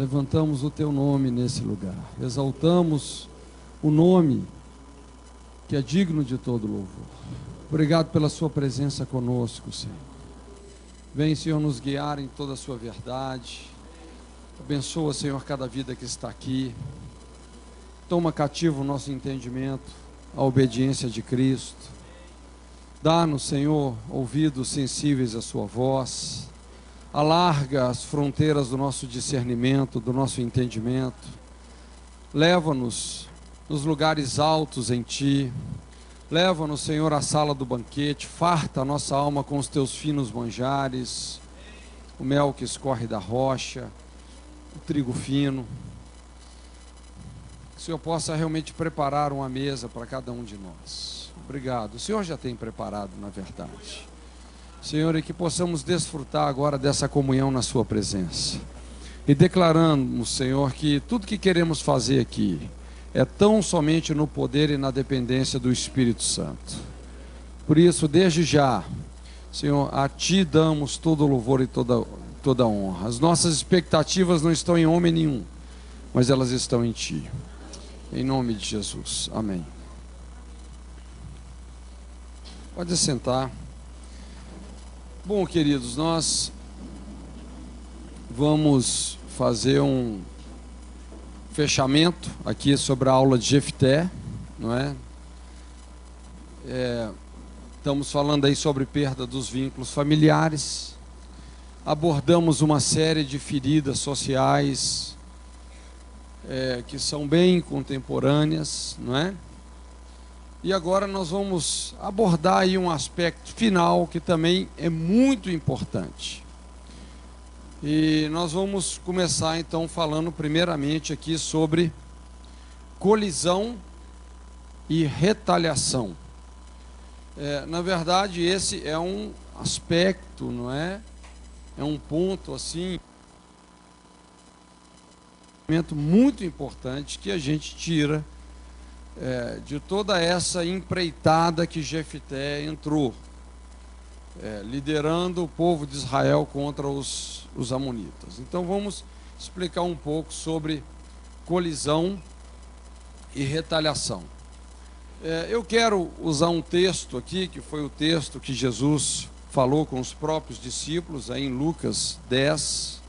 levantamos o Teu nome nesse lugar, exaltamos o nome que é digno de todo louvor. Obrigado pela Sua presença conosco, Senhor. Vem, Senhor, nos guiar em toda a Sua verdade. Abençoa, Senhor, cada vida que está aqui. Toma cativo o nosso entendimento, a obediência de Cristo. Dá-nos, Senhor, ouvidos sensíveis à Sua voz. Alarga as fronteiras do nosso discernimento, do nosso entendimento. Leva-nos nos lugares altos em Ti. Leva-nos, Senhor, à sala do banquete. Farta a nossa alma com os Teus finos manjares, o mel que escorre da rocha, o trigo fino. Que o Senhor possa realmente preparar uma mesa para cada um de nós. Obrigado. O Senhor já tem preparado, na verdade. Senhor, e que possamos desfrutar agora dessa comunhão na Sua presença. E declaramos, Senhor, que tudo que queremos fazer aqui é tão somente no poder e na dependência do Espírito Santo. Por isso, desde já, Senhor, a Ti damos todo o louvor e toda a honra. As nossas expectativas não estão em homem nenhum, mas elas estão em Ti. Em nome de Jesus. Amém. Pode sentar. Bom, queridos, nós vamos fazer um fechamento aqui sobre a aula de Jefté, não é? Estamos falando aí sobre perda dos vínculos familiares. Abordamos uma série de feridas sociais que são bem contemporâneas, não é? E agora nós vamos abordar aí um aspecto final que também é muito importante. E nós vamos começar então falando primeiramente aqui sobre colisão e retaliação. Na verdade, esse é um aspecto, não é? É um ponto assim, muito importante que a gente tira de toda essa empreitada que Jefté entrou, liderando o povo de Israel contra os amonitas. Então vamos explicar um pouco sobre colisão e retaliação. Eu quero usar um texto aqui, que foi o texto que Jesus falou com os próprios discípulos, aí em Lucas 10,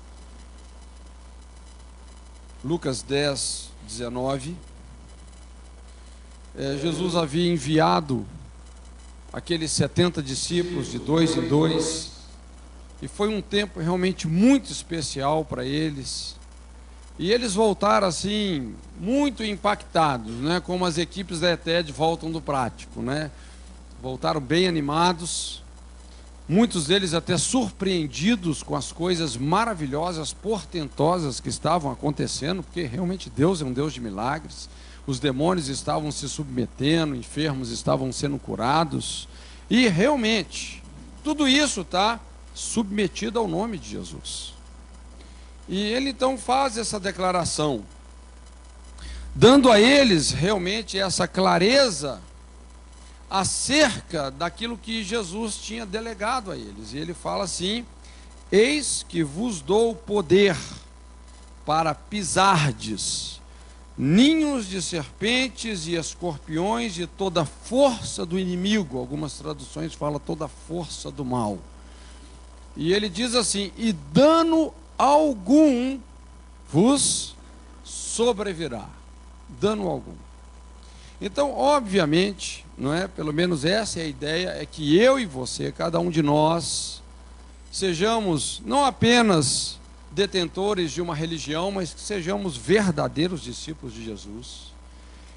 19. Jesus havia enviado aqueles 70 discípulos de 2 em 2, e foi um tempo realmente muito especial para eles, e eles voltaram assim, muito impactados, né? Como as equipes da ETED voltam do prático, né? Voltaram bem animados, muitos deles até surpreendidos com as coisas maravilhosas, portentosas que estavam acontecendo, porque realmente Deus é um Deus de milagres. Os demônios estavam se submetendo, enfermos estavam sendo curados, e realmente tudo isso está submetido ao nome de Jesus. E ele então faz essa declaração, dando a eles realmente essa clareza acerca daquilo que Jesus tinha delegado a eles. E ele fala assim: eis que vos dou poder para pisardes ninhos de serpentes e escorpiões e toda a força do inimigo. Algumas traduções falam toda a força do mal. E ele diz assim: e dano algum vos sobrevirá. Dano algum. Então, obviamente, não é? Pelo menos essa é a ideia, é que eu e você, cada um de nós, sejamos não apenas detentores de uma religião, mas que sejamos verdadeiros discípulos de Jesus.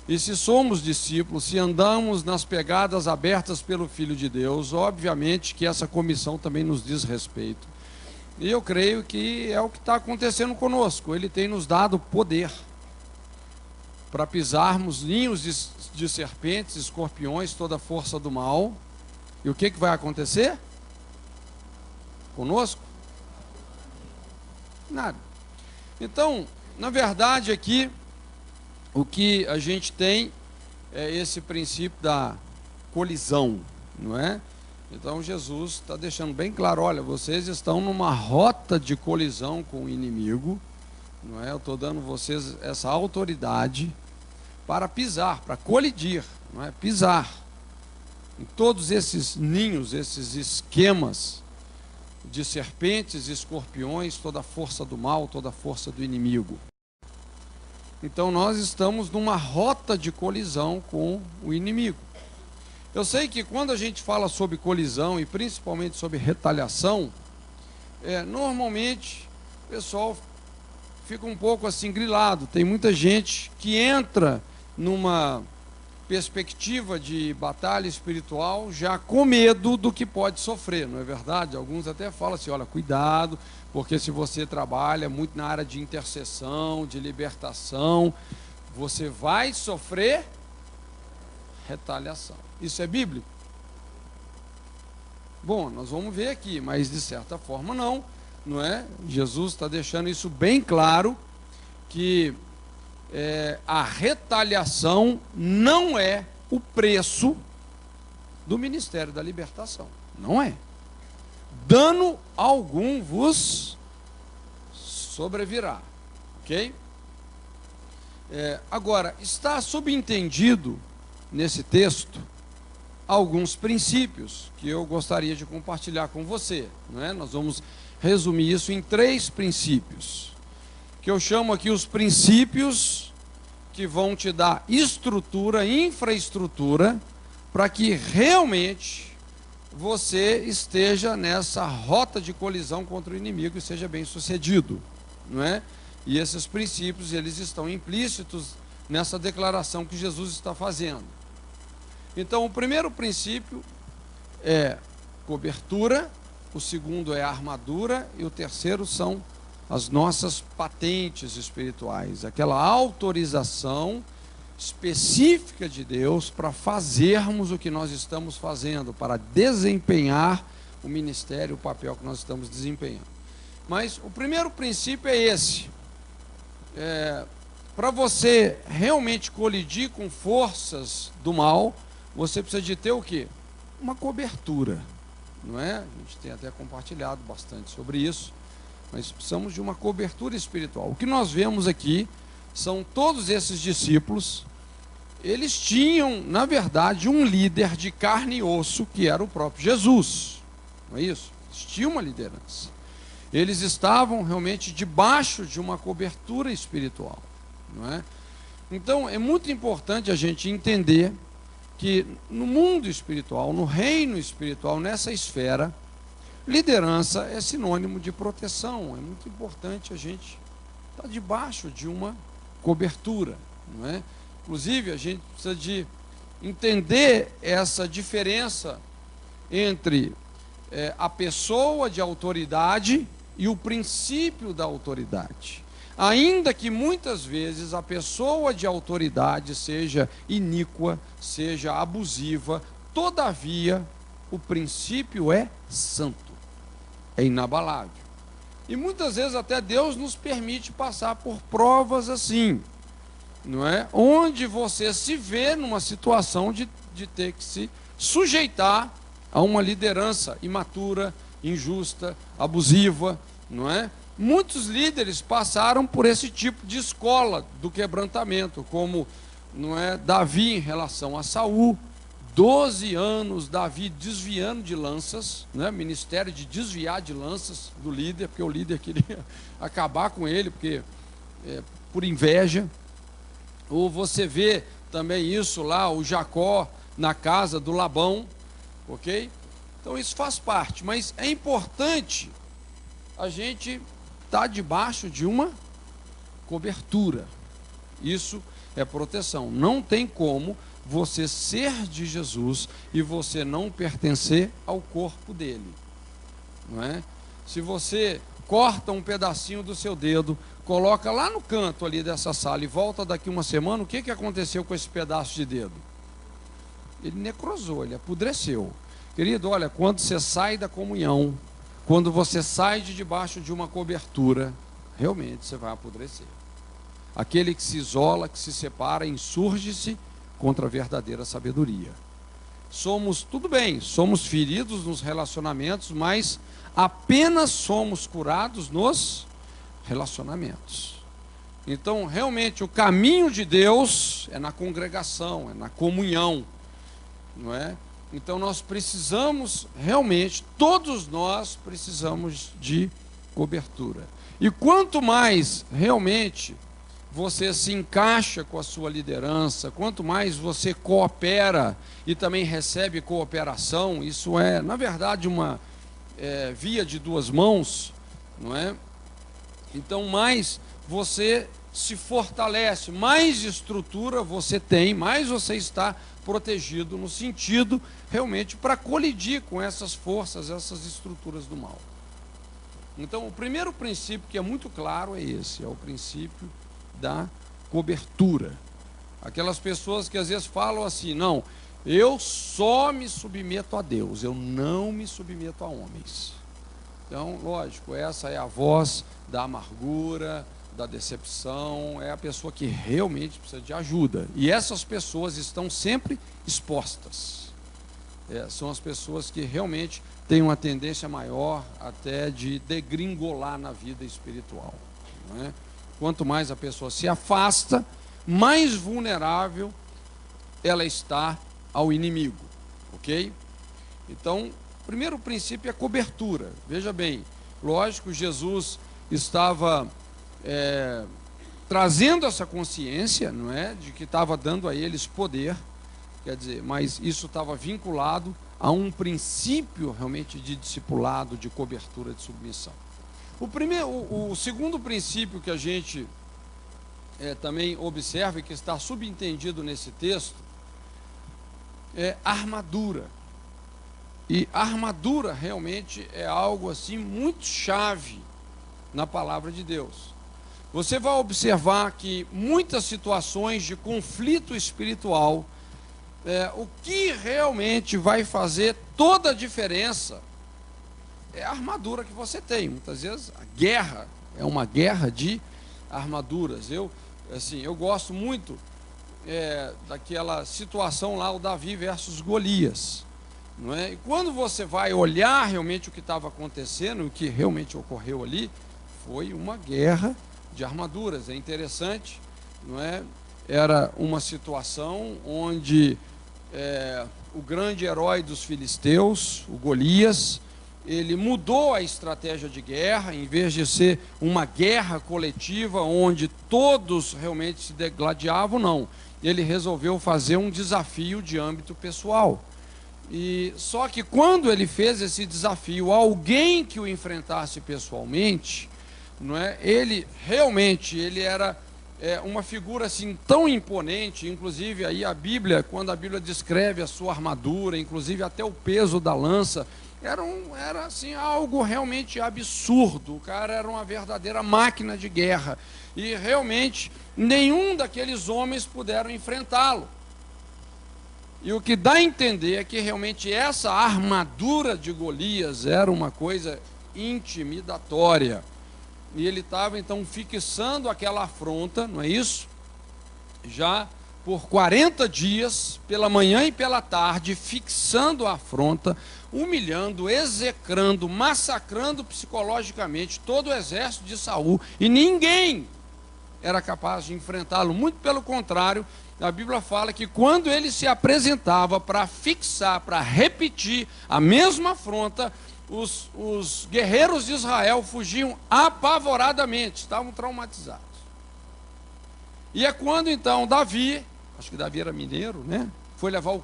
E se somos discípulos, se andamos nas pegadas abertas pelo Filho de Deus, obviamente que essa comissão também nos diz respeito. E eu creio que é o que está acontecendo conosco. Ele tem nos dado poder para pisarmos ninhos de serpentes, escorpiões, toda a força do mal. E o que vai acontecer conosco? Nada. Então, na verdade aqui, o que a gente tem é esse princípio da colisão, não é? Então Jesus está deixando bem claro: olha, vocês estão numa rota de colisão com o inimigo, não é? Eu estou dando a vocês essa autoridade para pisar, para colidir, não é? Pisar em todos esses ninhos, esses esquemas de serpentes, escorpiões, toda a força do mal, toda a força do inimigo. Então nós estamos numa rota de colisão com o inimigo. Eu sei que quando a gente fala sobre colisão e principalmente sobre retaliação, normalmente o pessoal fica um pouco assim grilado. Tem muita gente que entra numa perspectiva de batalha espiritual já com medo do que pode sofrer, não é verdade? Alguns até falam assim, olha, cuidado, porque se você trabalha muito na área de intercessão, de libertação, você vai sofrer retaliação. Isso é bíblico? Bom, nós vamos ver aqui, mas de certa forma não é? Jesus está deixando isso bem claro, que a retaliação não é o preço do ministério da libertação. Não é. Dano algum vos sobrevirá. Ok? Agora, está subentendido nesse texto alguns princípios que eu gostaria de compartilhar com você. Não é? Nós vamos resumir isso em 3 princípios, que eu chamo aqui os princípios que vão te dar estrutura, infraestrutura, para que realmente você esteja nessa rota de colisão contra o inimigo e seja bem sucedido, não é? E esses princípios, eles estão implícitos nessa declaração que Jesus está fazendo. Então, o primeiro princípio é cobertura, o segundo é armadura e o terceiro são as nossas patentes espirituais, aquela autorização específica de Deus para fazermos o que nós estamos fazendo, para desempenhar o ministério, o papel que nós estamos desempenhando. Mas o primeiro princípio é esse. Para você realmente colidir com forças do mal, você precisa de ter o quê? Uma cobertura, não é? A gente tem até compartilhado bastante sobre isso, mas precisamos de uma cobertura espiritual. O que nós vemos aqui são todos esses discípulos, eles tinham, na verdade, um líder de carne e osso, que era o próprio Jesus, não é isso? Eles tinham uma liderança. Eles estavam realmente debaixo de uma cobertura espiritual, não é? Então, é muito importante a gente entender que no mundo espiritual, no reino espiritual, nessa esfera, liderança é sinônimo de proteção. É muito importante a gente estar debaixo de uma cobertura, não é? Inclusive, a gente precisa de entender essa diferença entre a pessoa de autoridade e o princípio da autoridade. Ainda que muitas vezes a pessoa de autoridade seja iníqua, seja abusiva, todavia o princípio é santo, é inabalável. E muitas vezes até Deus nos permite passar por provas assim, não é? Onde você se vê numa situação de ter que se sujeitar a uma liderança imatura, injusta, abusiva, não é? Muitos líderes passaram por esse tipo de escola do quebrantamento, como, não é, Davi em relação a Saul, 12 anos Davi desviando de lanças, né, ministério de desviar de lanças do líder, porque o líder queria acabar com ele, porque por inveja. Ou você vê também isso lá, o Jacó na casa do Labão, ok? Então isso faz parte, mas é importante a gente estar debaixo de uma cobertura. Isso é proteção. Não tem como você ser de Jesus e você não pertencer ao corpo dele, não é? Se você corta um pedacinho do seu dedo, coloca lá no canto ali dessa sala e volta daqui uma semana, o que aconteceu com esse pedaço de dedo? Ele necrosou, ele apodreceu. Querido, olha, quando você sai da comunhão, quando você sai de debaixo de uma cobertura, realmente você vai apodrecer. Aquele que se isola, que se separa, insurge-se contra a verdadeira sabedoria. Somos, tudo bem, somos feridos nos relacionamentos, mas apenas somos curados nos relacionamentos. Então, realmente, o caminho de Deus é na congregação, é na comunhão, não é? Então, nós precisamos, realmente, todos nós precisamos de cobertura. E quanto mais, realmente, você se encaixa com a sua liderança, quanto mais você coopera e também recebe cooperação, isso é, na verdade, uma via de duas mãos, não é? Então, mais você se fortalece, mais estrutura você tem, mais você está protegido no sentido, realmente, para colidir com essas forças, essas estruturas do mal. Então, o primeiro princípio que é muito claro é esse, é o princípio da cobertura. Aquelas pessoas que às vezes falam assim, não, eu só me submeto a Deus, eu não me submeto a homens. Então, lógico, essa é a voz da amargura, da decepção, é a pessoa que realmente precisa de ajuda. E essas pessoas estão sempre expostas. São as pessoas que realmente têm uma tendência maior até de degringolar na vida espiritual, não é? Quanto mais a pessoa se afasta, mais vulnerável ela está ao inimigo, ok? Então, o primeiro princípio é cobertura. Veja bem, lógico, Jesus estava trazendo essa consciência, não é, de que estava dando a eles poder, quer dizer, mas isso estava vinculado a um princípio realmente de discipulado, de cobertura, de submissão. O segundo princípio que a gente também observa e que está subentendido nesse texto é armadura. E armadura realmente é algo assim muito chave na palavra de Deus. Você vai observar que muitas situações de conflito espiritual, o que realmente vai fazer toda a diferença é a armadura que você tem. Muitas vezes a guerra é uma guerra de armaduras. Eu gosto muito daquela situação lá, o Davi versus Golias, não é? E quando você vai olhar realmente o que estava acontecendo, o que realmente ocorreu ali, foi uma guerra de armaduras. É interessante, não é? Era uma situação onde o grande herói dos filisteus, o Golias, ele mudou a estratégia de guerra. Em vez de ser uma guerra coletiva onde todos realmente se degladiavam, não. Ele resolveu fazer um desafio de âmbito pessoal. E só que quando ele fez esse desafio, alguém que o enfrentasse pessoalmente, não é? Ele era uma figura assim tão imponente. Inclusive aí a Bíblia, quando a Bíblia descreve a sua armadura, inclusive até o peso da lança, era assim algo realmente absurdo. O cara era uma verdadeira máquina de guerra e realmente nenhum daqueles homens puderam enfrentá-lo. E o que dá a entender é que realmente essa armadura de Golias era uma coisa intimidatória. E ele estava então fixando aquela afronta, não é isso? Já por 40 dias, pela manhã e pela tarde, fixando a afronta, humilhando, execrando, massacrando psicologicamente todo o exército de Saul, e ninguém era capaz de enfrentá-lo. Muito pelo contrário, a Bíblia fala que quando ele se apresentava para fixar, para repetir a mesma afronta, os guerreiros de Israel fugiam apavoradamente, estavam traumatizados. E é quando então Davi, acho que Davi era mineiro, né? Foi levar o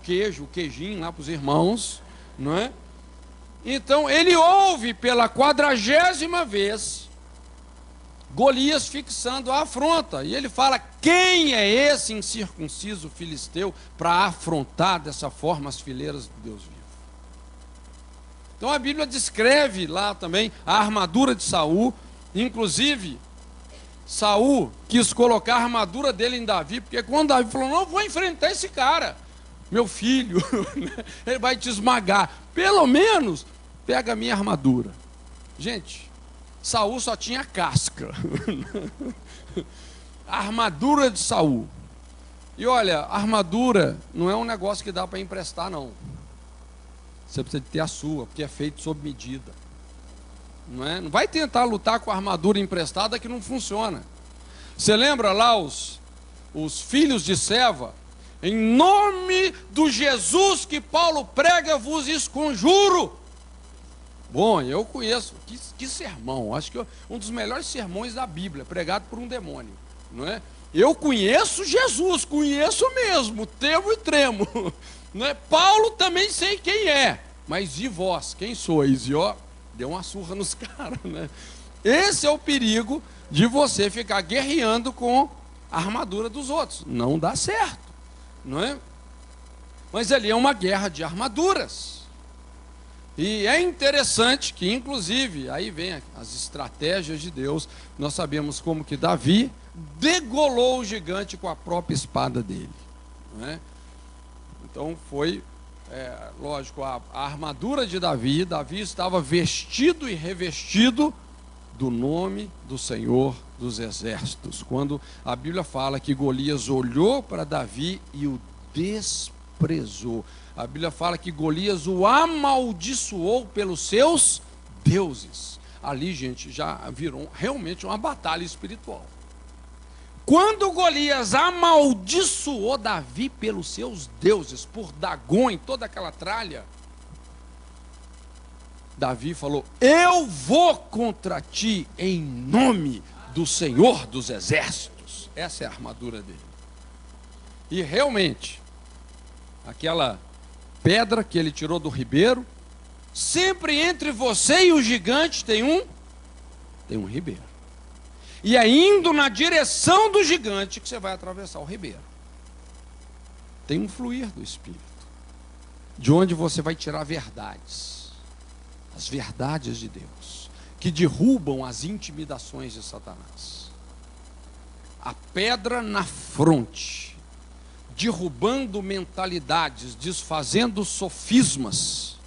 queijinho lá para os irmãos, não é? Então ele ouve pela 40ª vez Golias fixando a afronta, e ele fala: quem é esse incircunciso filisteu para afrontar dessa forma as fileiras do Deus vivo? Então a Bíblia descreve lá também a armadura de Saul. Inclusive Saul quis colocar a armadura dele em Davi, porque quando Davi falou: não, vou enfrentar esse cara, meu filho, ele vai te esmagar, pelo menos pega a minha armadura. Gente, Saul só tinha casca. A armadura de Saul. E olha, a armadura não é um negócio que dá para emprestar, não. Você precisa ter a sua, porque é feito sob medida. Não é? Não vai tentar lutar com a armadura emprestada que não funciona. Você lembra lá os filhos de Seva? Em nome do Jesus que Paulo prega, vos esconjuro. Bom, eu conheço, que sermão, acho que um dos melhores sermões da Bíblia, pregado por um demônio, não é? Eu conheço Jesus, conheço mesmo, temo e tremo, não é? Paulo também sei quem é, mas e vós, quem sois? E ó, deu uma surra nos caras, né? Esse é o perigo de você ficar guerreando com a armadura dos outros, não dá certo, não é? Mas ali é uma guerra de armaduras. E é interessante que, inclusive, aí vem as estratégias de Deus. Nós sabemos como que Davi degolou o gigante com a própria espada dele, não é? Então foi, lógico, a armadura de Davi. Davi estava vestido e revestido do nome do Senhor dos Exércitos. Quando a Bíblia fala que Golias olhou para Davi e o desprezou. A Bíblia fala que Golias o amaldiçoou pelos seus deuses. Ali, gente, já virou realmente uma batalha espiritual. Quando Golias amaldiçoou Davi pelos seus deuses, por Dagon, toda aquela tralha, Davi falou: eu vou contra ti em nome do Senhor dos Exércitos. Essa é a armadura dele. E realmente, aquela pedra que ele tirou do ribeiro, sempre entre você e o gigante tem um ribeiro. E é indo na direção do gigante que você vai atravessar o ribeiro. Tem um fluir do Espírito, de onde você vai tirar verdades, as verdades de Deus, que derrubam as intimidações de Satanás. A pedra na fronte, derrubando mentalidades, desfazendo sofismas,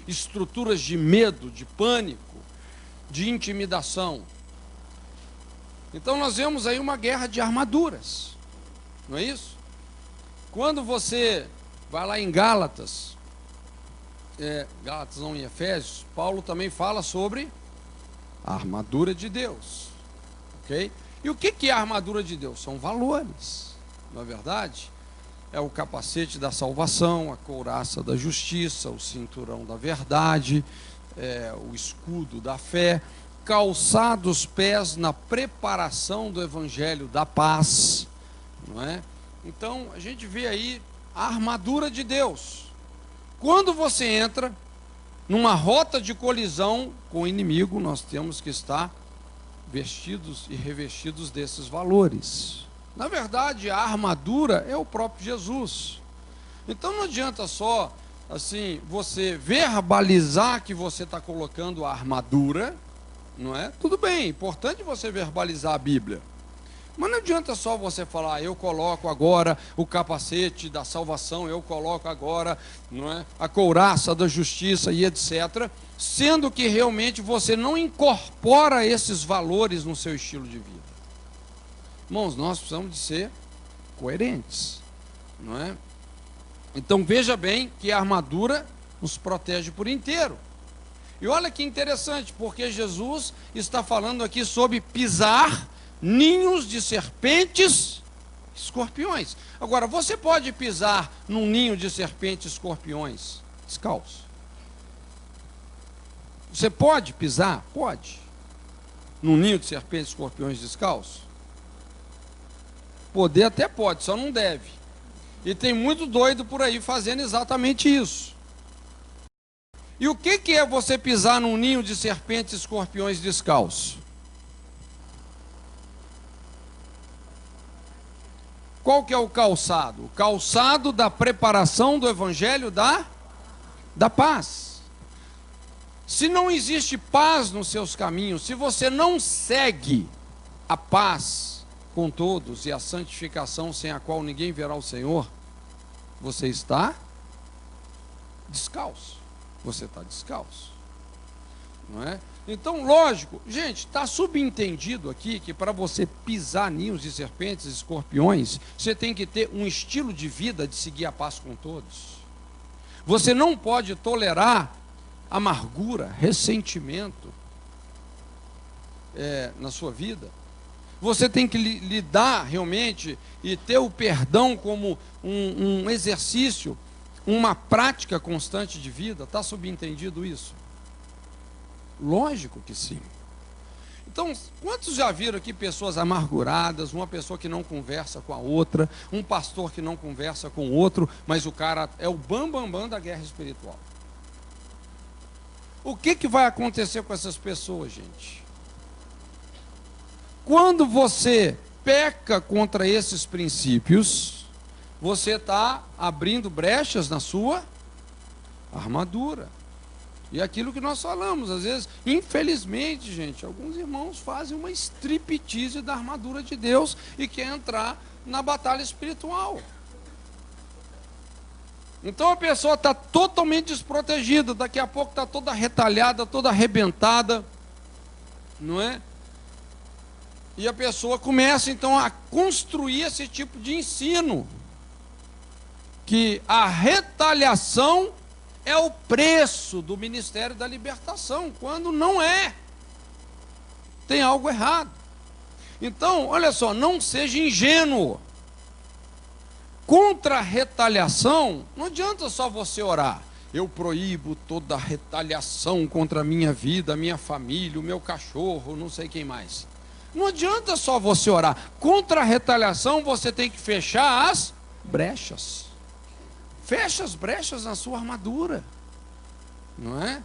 estruturas de medo, de pânico, de intimidação. Então nós vemos aí uma guerra de armaduras, não é isso? Quando você vai lá em Gálatas, Gálatas não, em Efésios, Paulo também fala sobre a armadura de Deus, ok? E o que é a armadura de Deus? São valores, não é verdade? É o capacete da salvação, a couraça da justiça, o cinturão da verdade, o escudo da fé, calçar os pés na preparação do evangelho da paz, não é? Então a gente vê aí a armadura de Deus. Quando você entra numa rota de colisão com o inimigo, nós temos que estar vestidos e revestidos desses valores. Na verdade, a armadura é o próprio Jesus. Então não adianta só assim você verbalizar que você está colocando a armadura, não é? Tudo bem, é importante você verbalizar a Bíblia. Mas não adianta só você falar: eu coloco agora o capacete da salvação, eu coloco agora, não é, a couraça da justiça e etc., sendo que realmente você não incorpora esses valores no seu estilo de vida. Irmãos, nós precisamos de ser coerentes, não é? Então veja bem que a armadura nos protege por inteiro. E olha que interessante, porque Jesus está falando aqui sobre pisar ninhos de serpentes, escorpiões. Agora, você pode pisar num ninho de serpentes, escorpiões, descalço? Você pode pisar? Pode. Num ninho de serpentes, escorpiões, descalço? Poder até pode, só não deve. E tem muito doido por aí fazendo exatamente isso. E o que é você pisar num ninho de serpentes e escorpiões descalço? Qual que é o calçado? O calçado da preparação do evangelho da paz. Se não existe paz nos seus caminhos, se você não segue a paz com todos e a santificação sem a qual ninguém verá o Senhor, você está descalço. Você está descalço, não é? Então, lógico, gente, está subentendido aqui que para você pisar ninhos de serpentes e escorpiões, você tem que ter um estilo de vida de seguir a paz com todos. Você não pode tolerar amargura, ressentimento na sua vida. Você tem que lidar realmente e ter o perdão como um exercício, uma prática constante de vida. Está subentendido isso? Lógico que sim. Então, quantos já viram aqui pessoas amarguradas, uma pessoa que não conversa com a outra, um pastor que não conversa com o outro, mas o cara é o bambambam da guerra espiritual? O que vai acontecer com essas pessoas, gente? Quando você peca contra esses princípios, você está abrindo brechas na sua armadura. E aquilo que nós falamos, às vezes, infelizmente, gente, alguns irmãos fazem uma striptease da armadura de Deus e quer entrar na batalha espiritual. Então a pessoa está totalmente desprotegida, daqui a pouco está toda retalhada, toda arrebentada, não é? E a pessoa começa então a construir esse tipo de ensino, que a retaliação é o preço do ministério da libertação, quando não é. Tem algo errado. Então, olha só, não seja ingênuo. Contra a retaliação, não adianta só você orar. Eu proíbo toda a retaliação contra a minha vida, a minha família, o meu cachorro, não sei quem mais. Não adianta só você orar. Contra a retaliação, você tem que fechar as brechas. Fecha as brechas na sua armadura. Não é?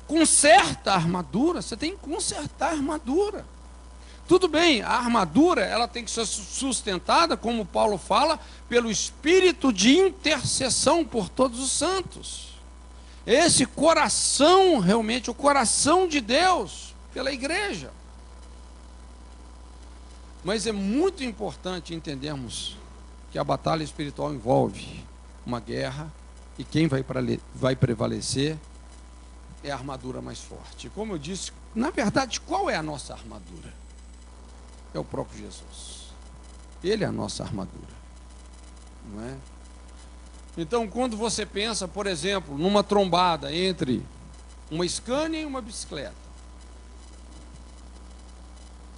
Conserta a armadura. Você tem que consertar a armadura. Tudo bem, a armadura ela tem que ser sustentada, como Paulo fala, pelo espírito de intercessão por todos os santos. Esse coração, realmente, o coração de Deus, pela igreja. Mas é muito importante entendermos que a batalha espiritual envolve uma guerra, e quem vai prevalecer é a armadura mais forte. Como eu disse, na verdade, qual é a nossa armadura? É o próprio Jesus. Ele é a nossa armadura, não é? Então, quando você pensa, por exemplo, numa trombada entre uma Scania e uma bicicleta,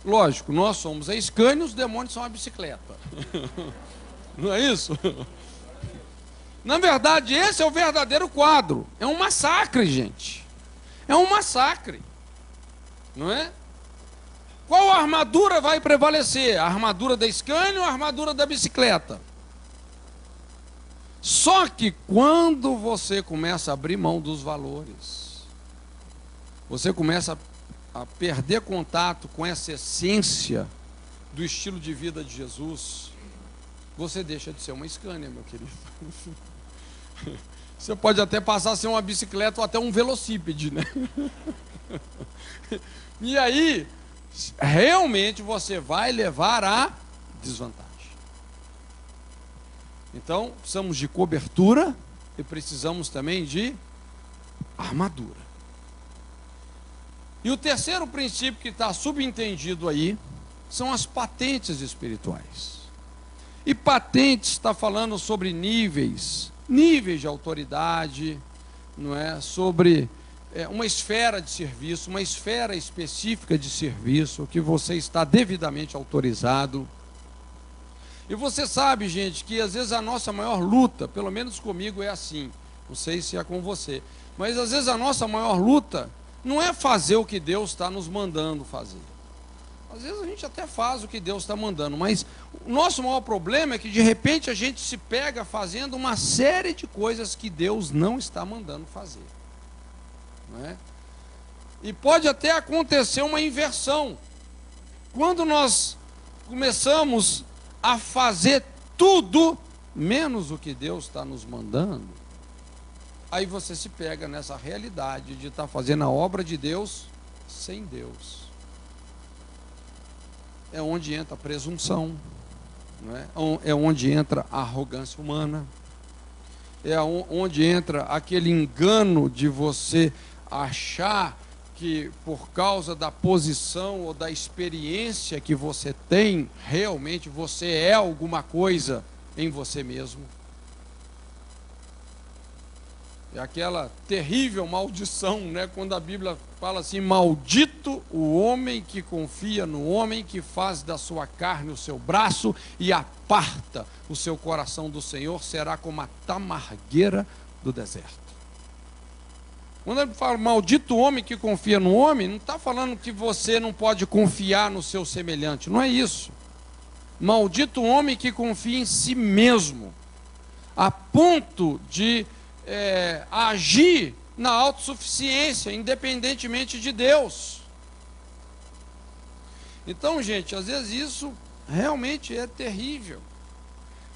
lógico, nós somos a Scania e os demônios são a bicicleta. Não é isso? Na verdade, esse é o verdadeiro quadro. É um massacre, gente. É um massacre. Não é? Qual armadura vai prevalecer? A armadura da Scania ou a armadura da bicicleta? Só que quando você começa a abrir mão dos valores, você começa a perder contato com essa essência do estilo de vida de Jesus, você deixa de ser uma Scania, meu querido. Você pode até passar a ser uma bicicleta ou até um velocípede, né? E aí, realmente você vai levar a desvantagem. Então, precisamos de cobertura e precisamos também de armadura. E o terceiro princípio que está subentendido aí são as patentes espirituais. E patentes está falando sobre níveis de autoridade, não é? Sobre uma esfera de serviço, uma esfera específica de serviço que você está devidamente autorizado. E você sabe, gente, que às vezes a nossa maior luta, pelo menos comigo é assim, não sei se é com você, mas às vezes a nossa maior luta não é fazer o que Deus está nos mandando fazer. Às vezes a gente até faz o que Deus está mandando, mas o nosso maior problema é que de repente a gente se pega fazendo uma série de coisas que Deus não está mandando fazer. Não é? E pode até acontecer uma inversão. Quando nós começamos a fazer tudo menos o que Deus está nos mandando, aí você se pega nessa realidade de estar fazendo a obra de Deus sem Deus. É onde entra a presunção, não é? É onde entra a arrogância humana, é onde entra aquele engano de você achar que por causa da posição ou da experiência que você tem, realmente você é alguma coisa em você mesmo. É aquela terrível maldição, né? Quando a Bíblia fala assim: maldito o homem que confia no homem, que faz da sua carne o seu braço e aparta o seu coração do Senhor, será como a tamargueira do deserto. Quando ele fala maldito o homem que confia no homem, não está falando que você não pode confiar no seu semelhante, não é isso. Maldito o homem que confia em si mesmo, a ponto de agir na autossuficiência, independentemente de Deus. Então, gente, às vezes isso realmente é terrível,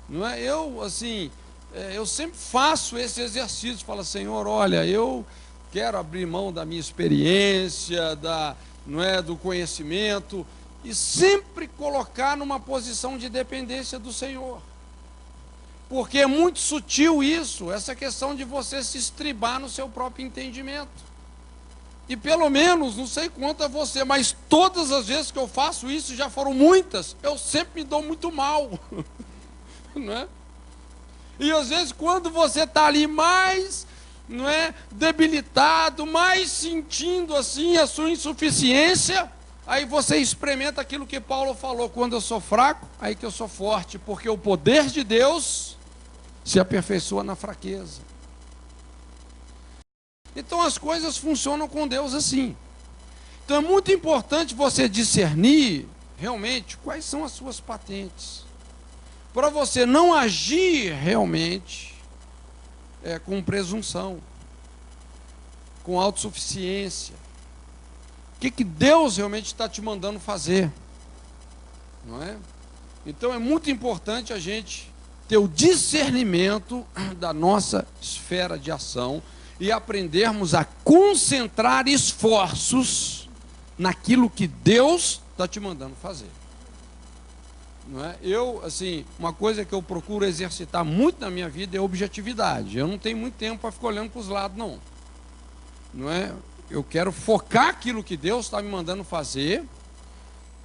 não é? Eu sempre faço esse exercício, falo: Senhor, olha, eu quero abrir mão da minha experiência, do conhecimento, e sempre colocar numa posição de dependência do Senhor. Porque é muito sutil isso, essa questão de você se estribar no seu próprio entendimento. E pelo menos, não sei quanto a você, mas todas as vezes que eu faço isso, já foram muitas, eu sempre me dou muito mal. Não é? E às vezes quando você está ali mais, debilitado, mais sentindo assim a sua insuficiência, aí você experimenta aquilo que Paulo falou: quando eu sou fraco, aí que eu sou forte, porque o poder de Deus se aperfeiçoa na fraqueza. Então as coisas funcionam com Deus assim. Então é muito importante você discernir realmente quais são as suas patentes, para você não agir realmente com presunção, com autossuficiência. O que Deus realmente está te mandando fazer, não é? Então é muito importante a gente ter o discernimento da nossa esfera de ação e aprendermos a concentrar esforços naquilo que Deus está te mandando fazer. Não é? Uma coisa que eu procuro exercitar muito na minha vida é objetividade. Eu não tenho muito tempo para ficar olhando para os lados, não é? Eu quero focar aquilo que Deus está me mandando fazer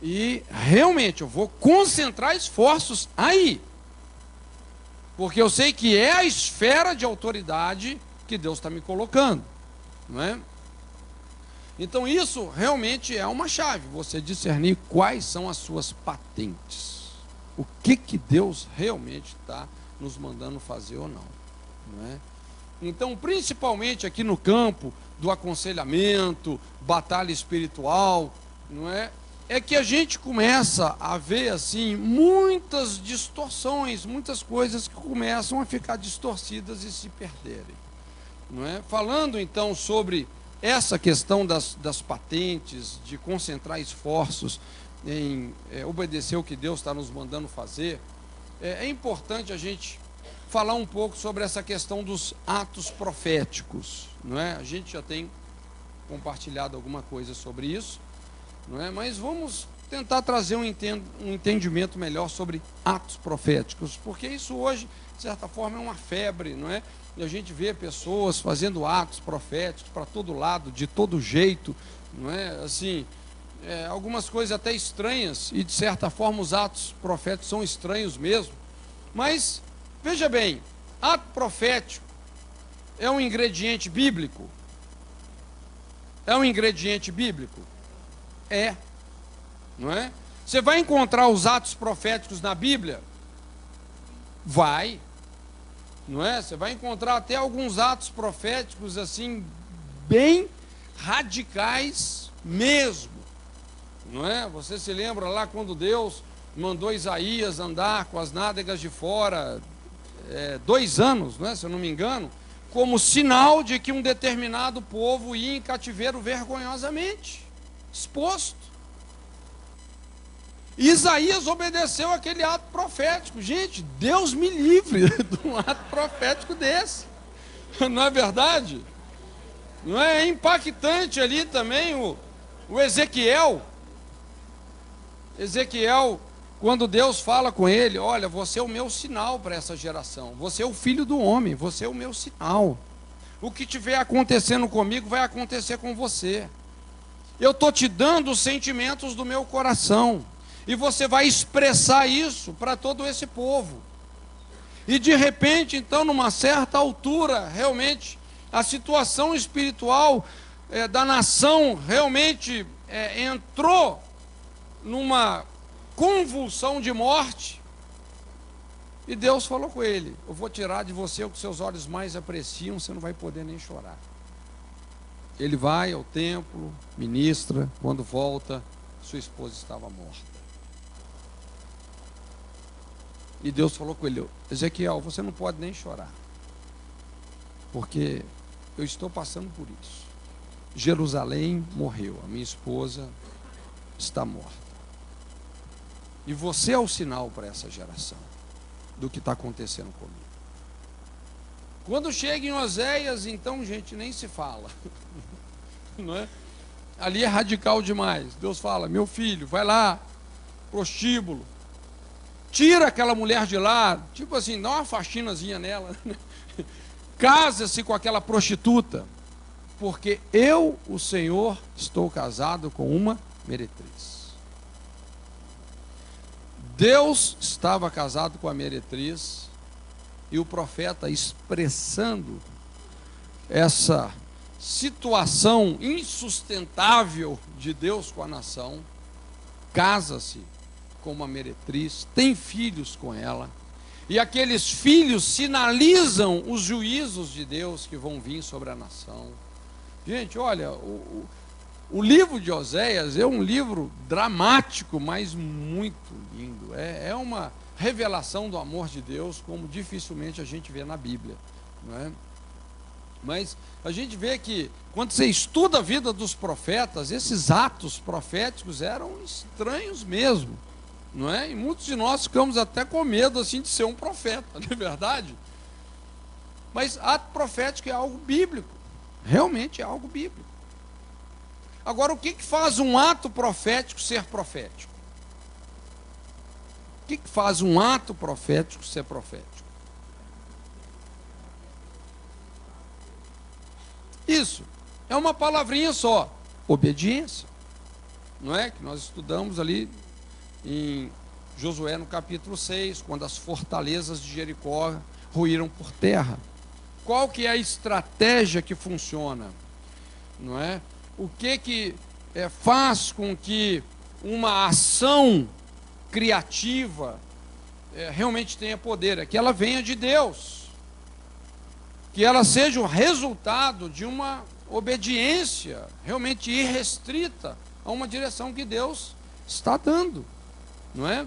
e realmente eu vou concentrar esforços aí. Porque eu sei que é a esfera de autoridade que Deus está me colocando, não é? Então isso realmente é uma chave, você discernir quais são as suas patentes. O que Deus realmente está nos mandando fazer ou não é? Então, principalmente aqui no campo do aconselhamento, batalha espiritual, não é? É que a gente começa a ver assim muitas distorções, muitas coisas que começam a ficar distorcidas e se perderem, não é? Falando então sobre essa questão das patentes, de concentrar esforços em obedecer o que Deus está nos mandando fazer, é importante a gente falar um pouco sobre essa questão dos atos proféticos, não é? A gente já tem compartilhado alguma coisa sobre isso, não é? Mas vamos tentar trazer um entendimento melhor sobre atos proféticos, porque isso hoje, de certa forma, é uma febre, não é? E a gente vê pessoas fazendo atos proféticos para todo lado, de todo jeito, não é? Assim, algumas coisas até estranhas, e de certa forma os atos proféticos são estranhos mesmo, mas veja bem, ato profético é um ingrediente bíblico? É um ingrediente bíblico? Não é? Você vai encontrar os atos proféticos na Bíblia? Vai, não é? Você vai encontrar até alguns atos proféticos assim, bem radicais mesmo, não é? Você se lembra lá quando Deus mandou Isaías andar com as nádegas de fora 2 anos, não é? Se eu não me engano, como sinal de que um determinado povo ia em cativeiro vergonhosamente exposto. Isaías obedeceu aquele ato profético. Gente, Deus me livre de um ato profético desse. Não é verdade? Não é impactante ali também o Ezequiel? Ezequiel, quando Deus fala com ele: olha, você é o meu sinal para essa geração, você é o filho do homem, você é o meu sinal. O que estiver acontecendo comigo vai acontecer com você. Eu estou te dando os sentimentos do meu coração, e você vai expressar isso para todo esse povo. E de repente, então, numa certa altura, realmente, a situação espiritual da nação realmente entrou numa convulsão de morte, e Deus falou com ele: eu vou tirar de você o que seus olhos mais apreciam, você não vai poder nem chorar. Ele vai ao templo, ministra, quando volta, sua esposa estava morta. E Deus falou com ele: Ezequiel, você não pode nem chorar, porque eu estou passando por isso. Jerusalém morreu, a minha esposa está morta. E você é o sinal para essa geração do que está acontecendo comigo. Quando chega em Oséias, então, gente, nem se fala. Não é? Ali é radical demais. Deus fala: meu filho, vai lá, prostíbulo, tira aquela mulher de lá, tipo assim, dá uma faxinazinha nela, casa-se com aquela prostituta, porque eu, o Senhor, estou casado com uma meretriz. Deus estava casado com a meretriz, e o profeta, expressando essa situação insustentável de Deus com a nação, casa-se com uma meretriz, tem filhos com ela, e aqueles filhos sinalizam os juízos de Deus que vão vir sobre a nação. Gente, olha, o livro de Oséias é um livro dramático, mas muito lindo. É uma revelação do amor de Deus, como dificilmente a gente vê na Bíblia, não é? Mas a gente vê que, quando você estuda a vida dos profetas, esses atos proféticos eram estranhos mesmo, não é? E muitos de nós ficamos até com medo assim de ser um profeta, não é verdade? Mas ato profético é algo bíblico, realmente é algo bíblico. Agora, o que faz um ato profético ser profético? O que faz um ato profético ser profético? Isso é uma palavrinha só: obediência. Não é? Que nós estudamos ali em Josué no capítulo 6, quando as fortalezas de Jericó ruíram por terra. Qual que é a estratégia que funciona? Não é? O que faz com que uma ação criativa realmente tenha poder? É que ela venha de Deus, que ela seja o resultado de uma obediência realmente irrestrita a uma direção que Deus está dando, não é?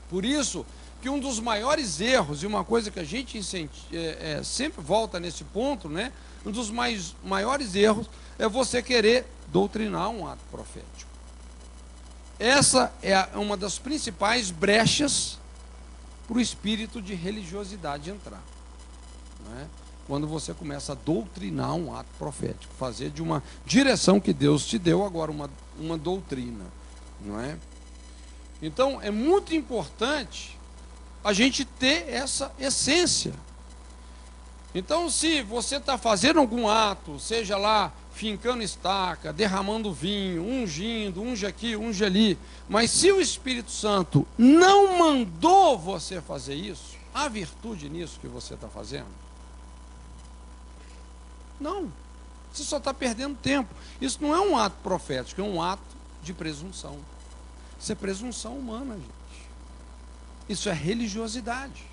Por isso que um dos maiores erros, e uma coisa que a gente sempre volta nesse ponto, né? Um dos maiores erros é você querer doutrinar um ato profético. Essa é uma das principais brechas para o espírito de religiosidade entrar, não é? Quando você começa a doutrinar um ato profético, fazer de uma direção que Deus te deu agora uma doutrina, não é? Então é muito importante a gente ter essa essência. Então, se você está fazendo algum ato, seja lá fincando estaca, derramando vinho, ungindo, unge aqui, unge ali, mas se o Espírito Santo não mandou você fazer isso, há virtude nisso que você está fazendo? Não, você só está perdendo tempo. Isso não é um ato profético, é um ato de presunção. Isso é presunção humana, gente. Isso é religiosidade.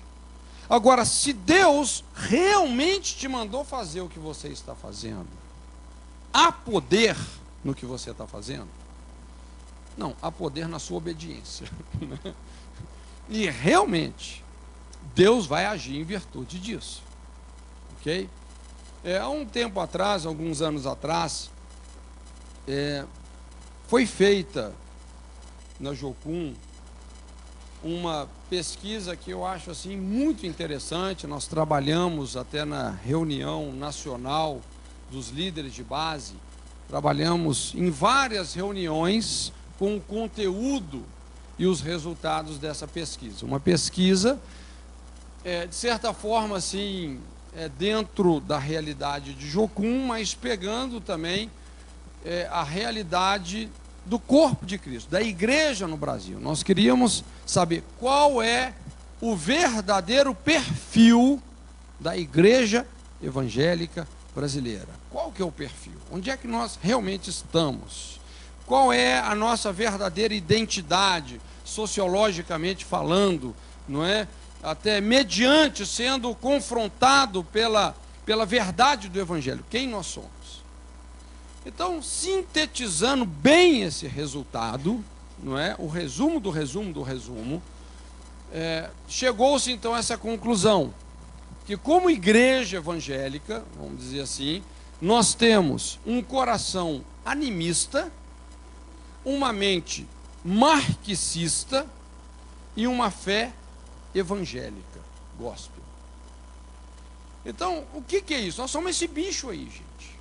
Agora, se Deus realmente te mandou fazer o que você está fazendo, há poder no que você está fazendo? Não, há poder na sua obediência. E realmente, Deus vai agir em virtude disso. Ok? Há um tempo atrás, alguns anos atrás, foi feita na Jocum uma pesquisa que eu acho assim muito interessante. Nós trabalhamos até na reunião nacional dos líderes de base, trabalhamos em várias reuniões com o conteúdo e os resultados dessa pesquisa. Uma pesquisa, de certa forma, assim, dentro da realidade de Jocum, mas pegando também a realidade do corpo de Cristo, da igreja no Brasil. Nós queríamos saber qual é o verdadeiro perfil da igreja evangélica brasileira? Qual que é o perfil? Onde é que nós realmente estamos? Qual é a nossa verdadeira identidade, sociologicamente falando, não é? Até mediante sendo confrontado pela verdade do Evangelho. Quem nós somos? Então, sintetizando bem esse resultado, não é? O resumo do resumo do resumo, chegou-se então a essa conclusão, que como igreja evangélica, vamos dizer assim, nós temos um coração animista, uma mente marxista e uma fé evangélica, gospel. Então, o que é isso? Nós somos esse bicho aí, gente.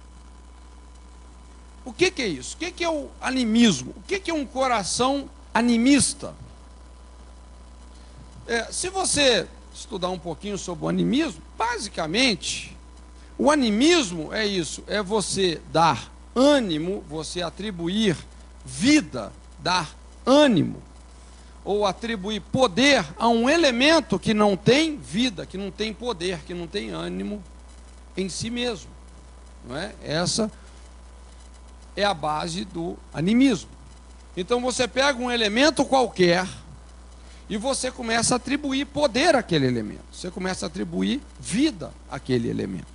O que é isso? O que é o animismo? O que é um coração animista? Se você estudar um pouquinho sobre o animismo, basicamente, o animismo é isso, é você dar ânimo, você atribuir vida, dar ânimo, ou atribuir poder a um elemento que não tem vida, que não tem poder, que não tem ânimo em si mesmo. Não é? Essa é a base do animismo. Então você pega um elemento qualquer e você começa a atribuir poder àquele elemento, você começa a atribuir vida àquele elemento,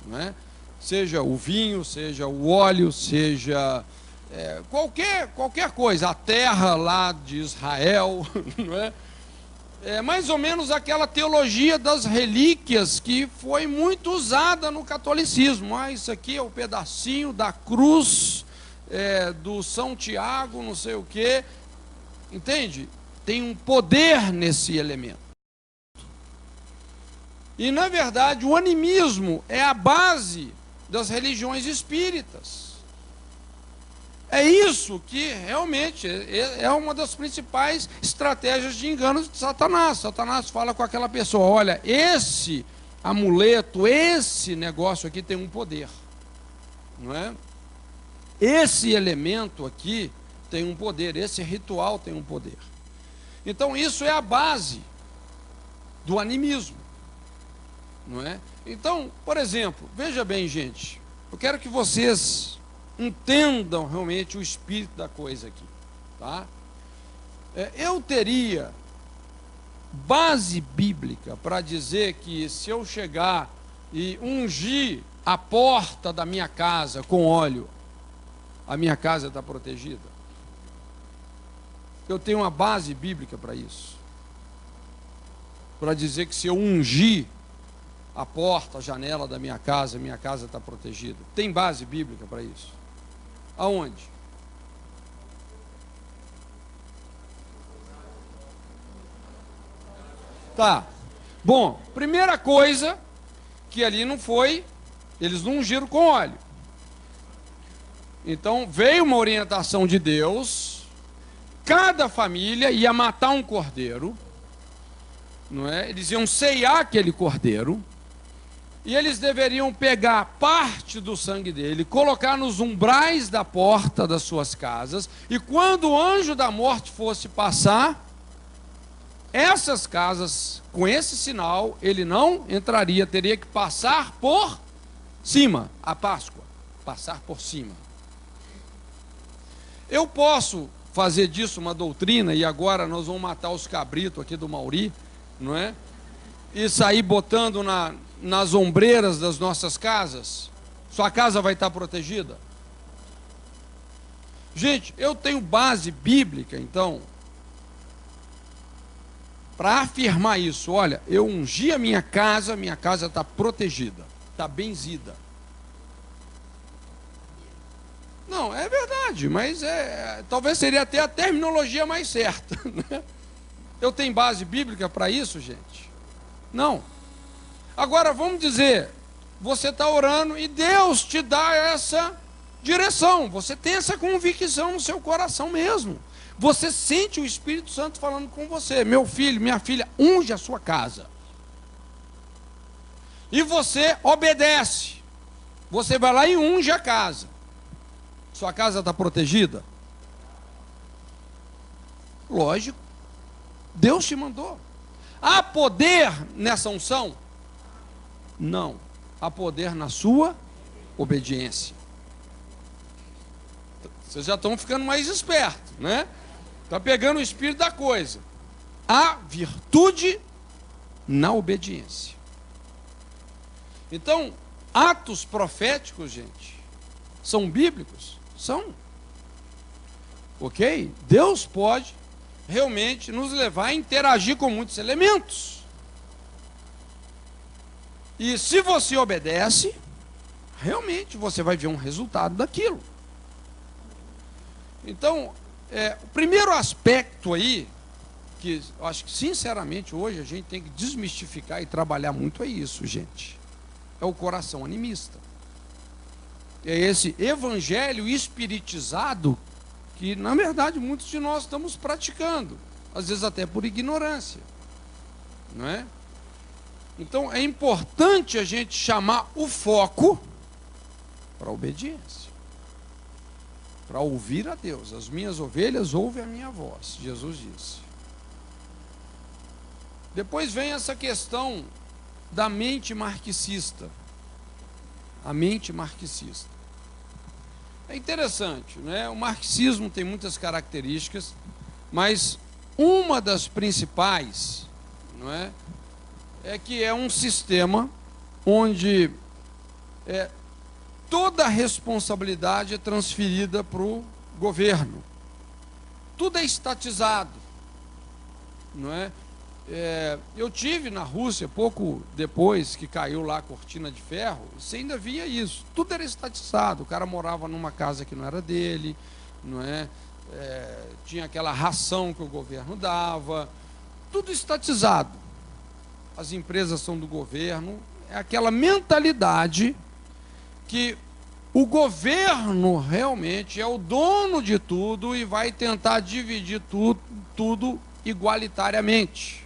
não é? Seja o vinho, seja o óleo, seja qualquer coisa, a terra lá de Israel, não é? É mais ou menos aquela teologia das relíquias que foi muito usada no catolicismo. Isso aqui é o pedacinho da cruz do São Tiago, não sei o quê. Entende? Tem um poder nesse elemento. E, na verdade, o animismo é a base das religiões espíritas. É isso que realmente é uma das principais estratégias de engano de Satanás. Satanás fala com aquela pessoa: olha, esse amuleto, esse negócio aqui tem um poder, não é? Esse elemento aqui tem um poder, esse ritual tem um poder. Então isso é a base do animismo, não é? Então, por exemplo, veja bem, gente, eu quero que vocês entendam realmente o espírito da coisa aqui, tá? Eu teria base bíblica para dizer que se eu chegar e ungir a porta da minha casa com óleo, a minha casa está protegida? Eu tenho uma base bíblica para isso, para dizer que se eu ungir a porta, a janela da minha casa está protegida. Tem base bíblica para isso? Aonde? Tá. Bom, primeira coisa, que ali não foi, eles não ungiram com óleo. Então veio uma orientação de Deus, cada família ia matar um cordeiro, não é? Eles iam ceiar aquele cordeiro, e eles deveriam pegar parte do sangue dele, colocar nos umbrais da porta das suas casas, e quando o anjo da morte fosse passar, essas casas, com esse sinal, ele não entraria, teria que passar por cima, a Páscoa, passar por cima. Eu posso fazer disso uma doutrina, e agora nós vamos matar os cabritos aqui do Mauri, não é? E sair botando nas ombreiras das nossas casas, sua casa vai estar protegida? Gente, eu tenho base bíblica, então, para afirmar isso. Olha, eu ungi a minha casa está protegida, está benzida. Não, é verdade, mas talvez seria até a terminologia mais certa, né? Eu tenho base bíblica para isso, gente? Não. Agora, vamos dizer, você está orando e Deus te dá essa direção, você tem essa convicção no seu coração mesmo. Você sente o Espírito Santo falando com você: meu filho, minha filha, unge a sua casa. E você obedece. Você vai lá e unge a casa. Sua casa está protegida? Lógico. Deus te mandou. Há poder nessa unção? Não. Há poder na sua obediência. Vocês já estão ficando mais espertos, né? Está pegando o espírito da coisa. Há virtude na obediência. Então, atos proféticos, gente, são bíblicos? São. Ok? Deus pode realmente nos levar a interagir com muitos elementos. E se você obedece, realmente você vai ver um resultado daquilo. Então, o primeiro aspecto aí, que eu acho que sinceramente hoje a gente tem que desmistificar e trabalhar muito é isso, gente. É o coração animista. É esse evangelho espiritizado que, na verdade, muitos de nós estamos praticando, às vezes até por ignorância, não é? Então, é importante a gente chamar o foco para a obediência, para ouvir a Deus. As minhas ovelhas ouvem a minha voz, Jesus disse. Depois vem essa questão da mente marxista. A mente marxista. É interessante, né? O marxismo tem muitas características, mas uma das principais, não é que é um sistema onde toda a responsabilidade é transferida para o governo. Tudo é estatizado, não é? Eu tive na Rússia, pouco depois que caiu lá a cortina de ferro, você ainda via isso, tudo era estatizado, o cara morava numa casa que não era dele, não é? Tinha aquela ração que o governo dava, tudo estatizado, as empresas são do governo, é aquela mentalidade que o governo realmente é o dono de tudo e vai tentar dividir tudo igualitariamente.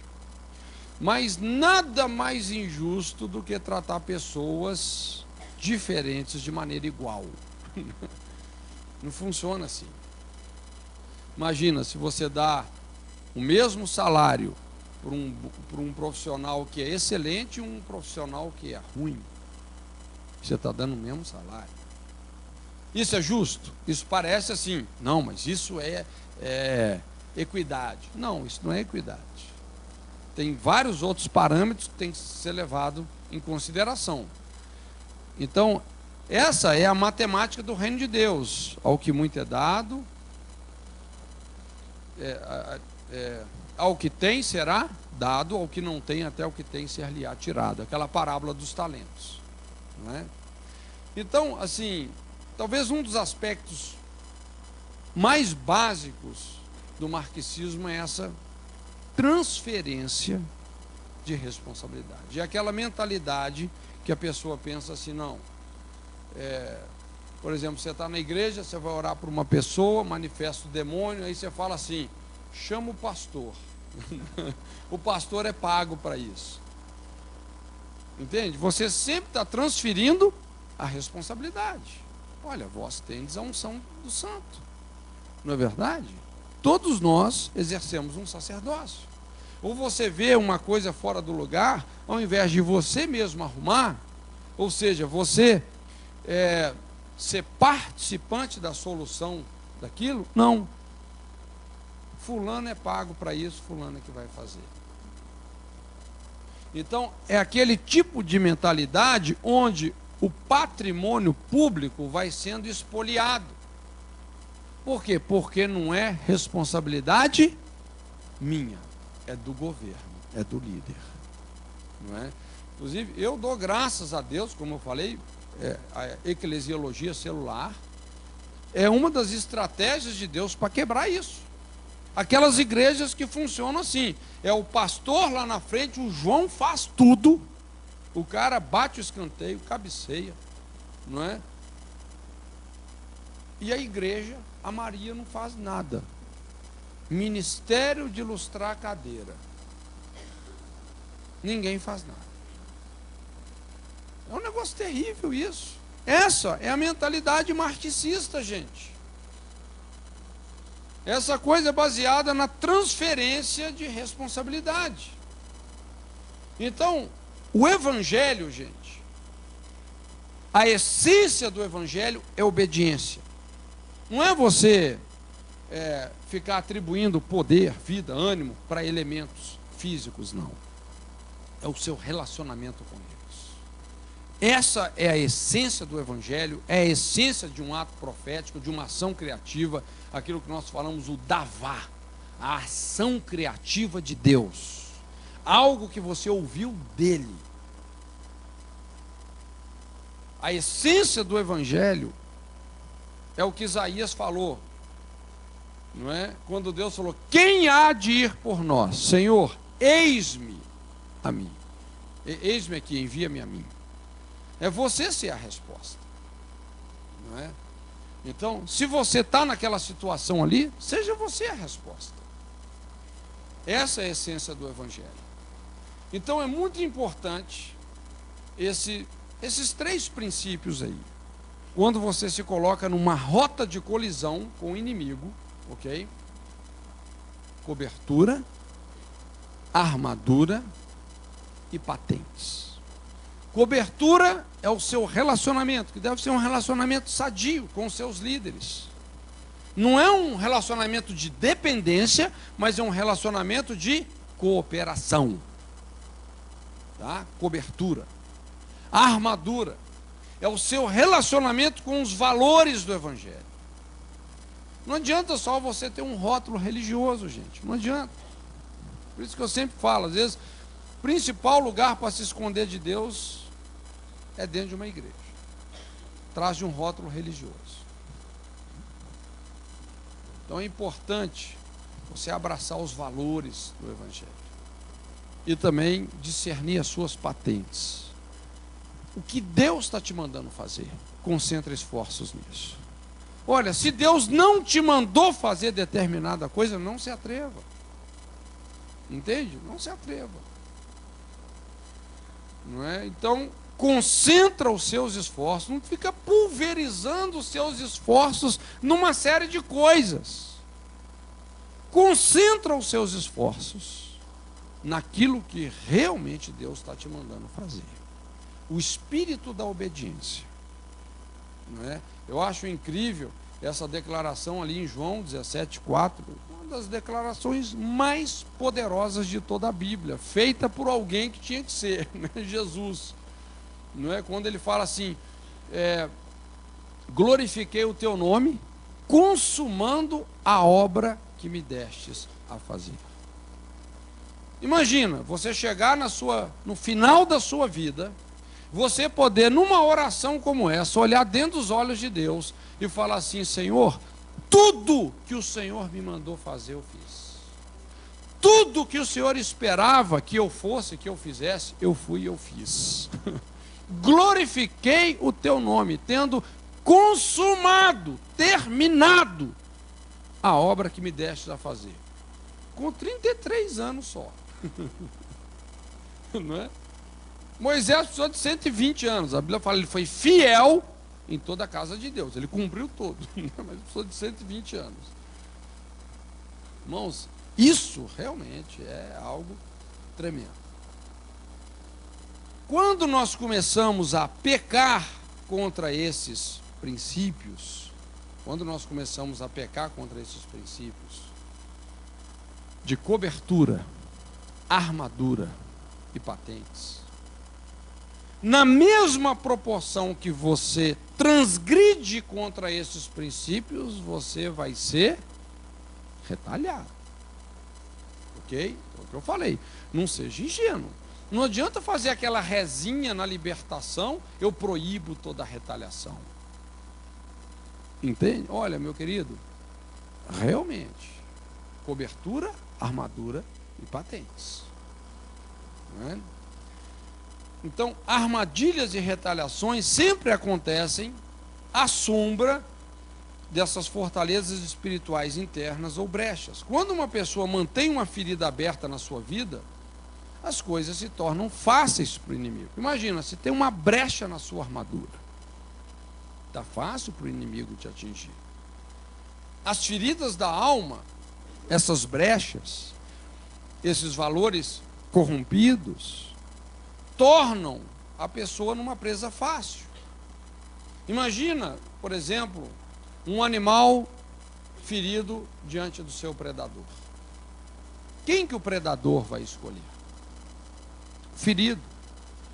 Mas nada mais injusto do que tratar pessoas diferentes de maneira igual. Não funciona assim. Imagina, se você dá o mesmo salário para um profissional que é excelente e um profissional que é ruim. Você está dando o mesmo salário. Isso é justo? Isso parece assim. Não, mas isso é equidade. Não, isso não é equidade. Tem vários outros parâmetros que têm que ser levados em consideração. Então, essa é a matemática do reino de Deus. Ao que muito é dado, ao que tem será dado, ao que não tem, até o que tem ser-lhe-á tirado. Aquela parábola dos talentos. Não é? Então, assim, talvez um dos aspectos mais básicos do marxismo é essa transferência de responsabilidade. É aquela mentalidade que a pessoa pensa assim, não, por exemplo, você está na igreja, você vai orar por uma pessoa, manifesta o demônio, aí você fala assim, chama o pastor. O pastor é pago para isso. Entende? Você sempre está transferindo a responsabilidade. Olha, vós tendes a unção do santo. Não é verdade? Todos nós exercemos um sacerdócio. Ou você vê uma coisa fora do lugar, ao invés de você mesmo arrumar, ou seja, você ser participante da solução daquilo, não. Fulano é pago para isso, fulano é que vai fazer. Então, é aquele tipo de mentalidade onde o patrimônio público vai sendo espoliado. Por quê? Porque não é responsabilidade minha, é do governo, é do líder. Não é? Inclusive, eu dou graças a Deus, como eu falei, a eclesiologia celular é uma das estratégias de Deus para quebrar isso. Aquelas igrejas que funcionam assim, é o pastor lá na frente, o João faz tudo, o cara bate o escanteio, cabeceia, não é? E a igreja, a Maria não faz nada. Ministério de lustrar a cadeira. Ninguém faz nada. É um negócio terrível isso. Essa é a mentalidade marxista, gente. Essa coisa é baseada na transferência de responsabilidade. Então, o evangelho, gente, A essência do Evangelho é obediência. Não é você ficar atribuindo poder, vida, ânimo para elementos físicos, não. É o seu relacionamento com Deus. Essa é a essência do Evangelho, é a essência de um ato profético, de uma ação criativa, aquilo que nós falamos, o davá, a ação criativa de Deus. Algo que você ouviu dele. A essência do Evangelho é o que Isaías falou, não é? Quando Deus falou: quem há de ir por nós? Senhor, eis-me a mim. Eis-me aqui, envia-me a mim. É você ser a resposta, não é? Então, se você está naquela situação ali, seja você a resposta. Essa é a essência do Evangelho. Então, é muito importante esses três princípios aí. Quando você se coloca numa rota de colisão com o inimigo, ok? Cobertura, armadura e patentes. Cobertura é o seu relacionamento, que deve ser um relacionamento sadio com os seus líderes. Não é um relacionamento de dependência, mas é um relacionamento de cooperação. Tá? Cobertura. A armadura é o seu relacionamento com os valores do Evangelho. Não adianta só você ter um rótulo religioso, gente. Não adianta. Por isso que eu sempre falo, às vezes, o principal lugar para se esconder de Deus é dentro de uma igreja, atrás de um rótulo religioso. Então é importante você abraçar os valores do Evangelho e também discernir as suas patentes. O que Deus está te mandando fazer, concentra esforços nisso. Olha, se Deus não te mandou fazer determinada coisa, não se atreva. Entende? Não se atreva. Não é? Então, concentra os seus esforços, não fica pulverizando os seus esforços numa série de coisas. Concentra os seus esforços naquilo que realmente Deus está te mandando fazer. O espírito da obediência. Não é? Eu acho incrível essa declaração ali em João 17,4, uma das declarações mais poderosas de toda a Bíblia, feita por alguém que tinha que ser, né? Jesus. Não é? Quando ele fala assim, glorifiquei o teu nome, consumando a obra que me destes a fazer. Imagina, você chegar no final da sua vida, você poder, numa oração como essa, olhar dentro dos olhos de Deus e falar assim: Senhor, tudo que o Senhor me mandou fazer, eu fiz. Tudo que o Senhor esperava que eu fosse, que eu fizesse, eu fui e eu fiz. Glorifiquei o teu nome, tendo consumado, terminado a obra que me deste a fazer. Com 33 anos só. Não é? Moisés precisou de 120 anos. A Bíblia fala que ele foi fiel em toda a casa de Deus. Ele cumpriu tudo, mas precisou de 120 anos. Irmãos, isso realmente é algo tremendo. Quando nós começamos a pecar contra esses princípios, de cobertura, armadura e patentes, na mesma proporção que você transgride contra esses princípios, você vai ser retalhado. Ok? É o que eu falei. Não seja ingênuo. Não adianta fazer aquela rezinha na libertação, eu proíbo toda a retaliação. Entende? Olha, meu querido, realmente, cobertura, armadura e patentes. Não é? Então, armadilhas e retaliações sempre acontecem à sombra dessas fortalezas espirituais internas ou brechas. Quando uma pessoa mantém uma ferida aberta na sua vida, as coisas se tornam fáceis para o inimigo. Imagina, se tem uma brecha na sua armadura, está fácil para o inimigo te atingir. As feridas da alma, essas brechas, esses valores corrompidos, tornam a pessoa numa presa fácil. Imagina, por exemplo, um animal ferido diante do seu predador. Quem que o predador vai escolher? O ferido,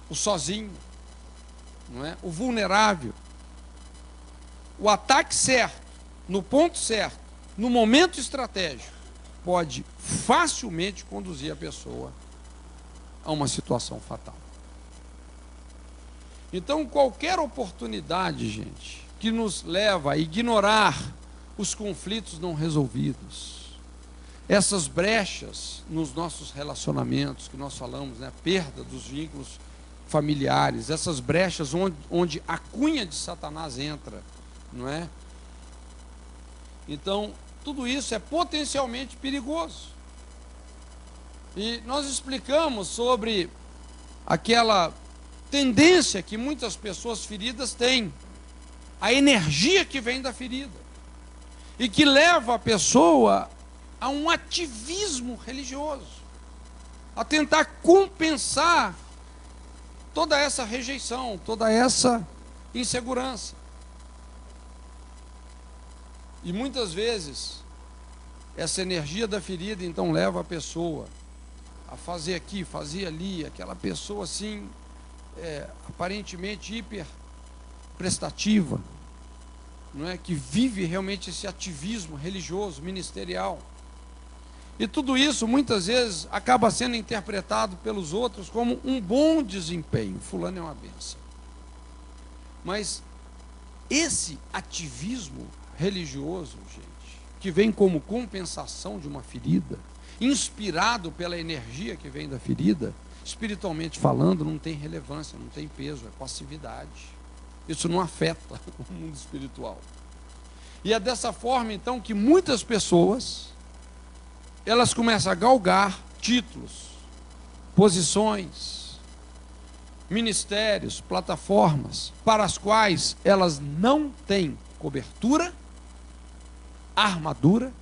o sozinho, não é? O vulnerável. O ataque certo, no ponto certo, no momento estratégico, pode facilmente conduzir a pessoa a uma situação fatal. Então, qualquer oportunidade, gente, que nos leva a ignorar os conflitos não resolvidos, essas brechas nos nossos relacionamentos, que nós falamos, né, perda dos vínculos familiares, essas brechas onde a cunha de Satanás entra, não é? Então, tudo isso é potencialmente perigoso. E nós explicamos sobre aquela tendência que muitas pessoas feridas têm, a energia que vem da ferida, e que leva a pessoa a um ativismo religioso, a tentar compensar toda essa rejeição, toda essa insegurança. E muitas vezes, essa energia da ferida, então, leva a pessoa a fazer aqui, fazer ali, aquela pessoa assim, aparentemente hiper prestativa, não é? Que vive realmente esse ativismo religioso, ministerial. E tudo isso, muitas vezes, acaba sendo interpretado pelos outros como um bom desempenho. Fulano é uma bênção. Mas esse ativismo religioso, gente, que vem como compensação de uma ferida, inspirado pela energia que vem da ferida, espiritualmente falando, não tem relevância, não tem peso, é passividade. Isso não afeta o mundo espiritual. E é dessa forma, então, que muitas pessoas, elas começam a galgar títulos, posições, ministérios, plataformas, para as quais elas não têm cobertura, armadura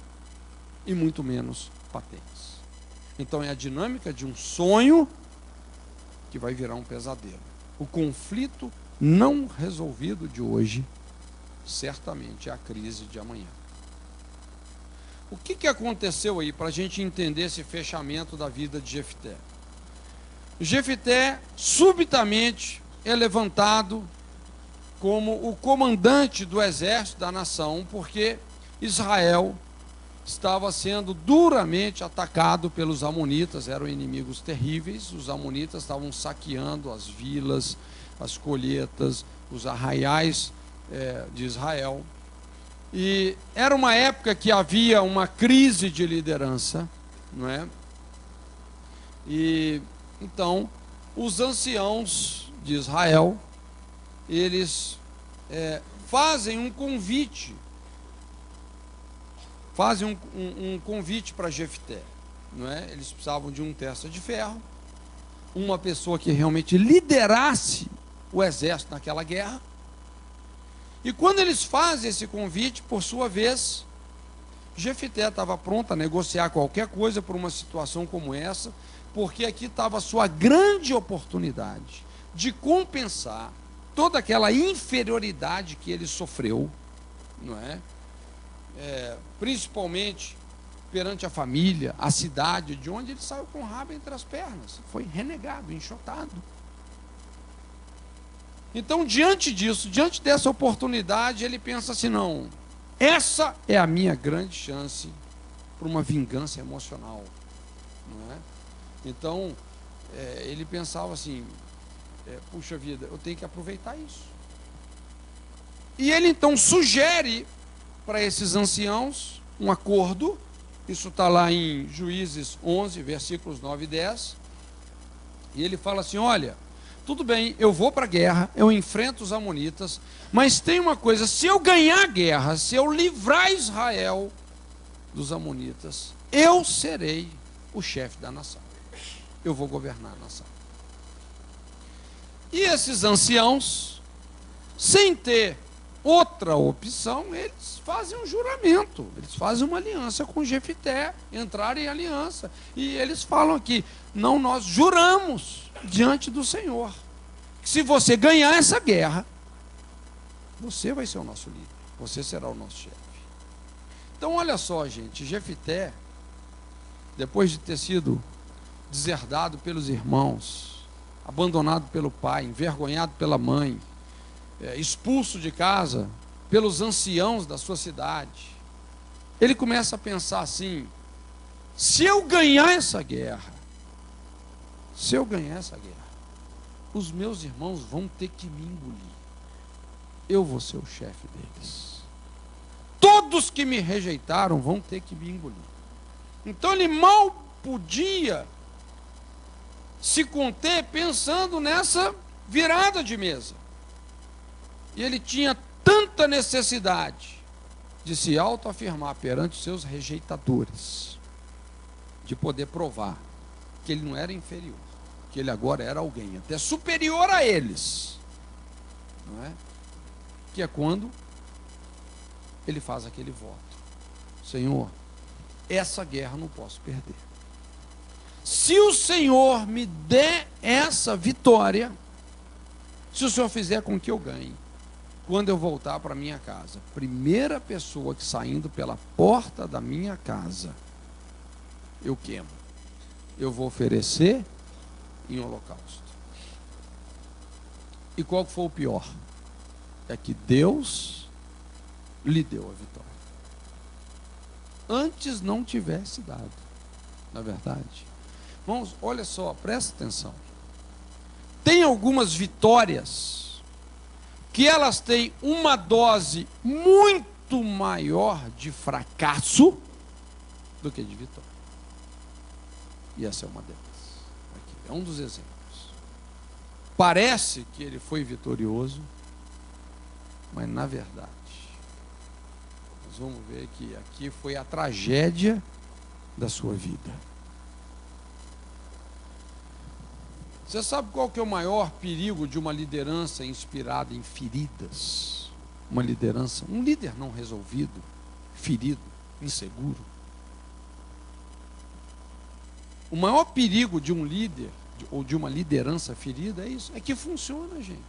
e muito menos patentes. Então é a dinâmica de um sonho que vai virar um pesadelo. O conflito não resolvido de hoje, certamente é a crise de amanhã. O que aconteceu aí para a gente entender esse fechamento da vida de Jefté? Jefté subitamente é levantado como o comandante do exército da nação, porque Israel estava sendo duramente atacado pelos amonitas, eram inimigos terríveis. Os amonitas estavam saqueando as vilas, as colheitas, os arraiais de Israel. E era uma época que havia uma crise de liderança, não é? E então os anciãos de Israel, eles fazem um convite, um convite para Jefté, não é? Eles precisavam de um testa de ferro, uma pessoa que realmente liderasse o exército naquela guerra. E quando eles fazem esse convite, por sua vez, Jefté estava pronto a negociar qualquer coisa por uma situação como essa, porque aqui estava a sua grande oportunidade de compensar toda aquela inferioridade que ele sofreu, não é? Principalmente perante a família, a cidade, de onde ele saiu com o rabo entre as pernas, foi renegado, enxotado. Então, diante disso, diante dessa oportunidade, ele pensa assim: não, essa é a minha grande chance para uma vingança emocional, não é? Então, ele pensava assim: puxa vida, eu tenho que aproveitar isso. E ele então sugere para esses anciãos um acordo. Isso está lá em Juízes 11, versículos 9 e 10. E ele fala assim: olha, tudo bem, eu vou para a guerra, eu enfrento os amonitas, mas tem uma coisa: se eu ganhar a guerra, se eu livrar Israel dos amonitas, eu serei o chefe da nação, eu vou governar a nação. E esses anciãos, sem ter outra opção, eles fazem um juramento, eles fazem uma aliança com Jefté, entraram em aliança, e eles falam aqui: não, nós juramos diante do Senhor, que se você ganhar essa guerra, Você vai ser o nosso líder, você será o nosso chefe. Então olha só, gente, Jefité, depois de ter sido deserdado pelos irmãos, abandonado pelo pai, envergonhado pela mãe, expulso de casa pelos anciãos da sua cidade, ele começa a pensar assim: se eu ganhar essa guerra, os meus irmãos vão ter que me engolir. Eu vou ser o chefe deles. Todos que me rejeitaram vão ter que me engolir. Então ele mal podia se conter pensando nessa virada de mesa. E ele tinha tanta necessidade de se autoafirmar perante os seus rejeitadores, de poder provar que ele não era inferior, que ele agora era alguém até superior a eles, não é? Que é quando ele faz aquele voto: Senhor, essa guerra não posso perder. Se o Senhor me der essa vitória, se o Senhor fizer com que eu ganhe, quando eu voltar para minha casa, primeira pessoa que saindo pela porta da minha casa, eu queimo. Eu vou oferecer em holocausto. E qual foi o pior? É que Deus lhe deu a vitória. Antes não tivesse dado, na verdade. Irmãos, olha só, presta atenção. Tem algumas vitórias que elas têm uma dose muito maior de fracasso do que de vitória. E essa é uma delas. Aqui é um dos exemplos. Parece que ele foi vitorioso, mas na verdade, nós vamos ver que aqui foi a tragédia da sua vida. Você sabe qual que é o maior perigo de uma liderança inspirada em feridas? Uma liderança, um líder não resolvido, ferido, inseguro. O maior perigo de um líder ou de uma liderança ferida é isso, é que funciona, gente.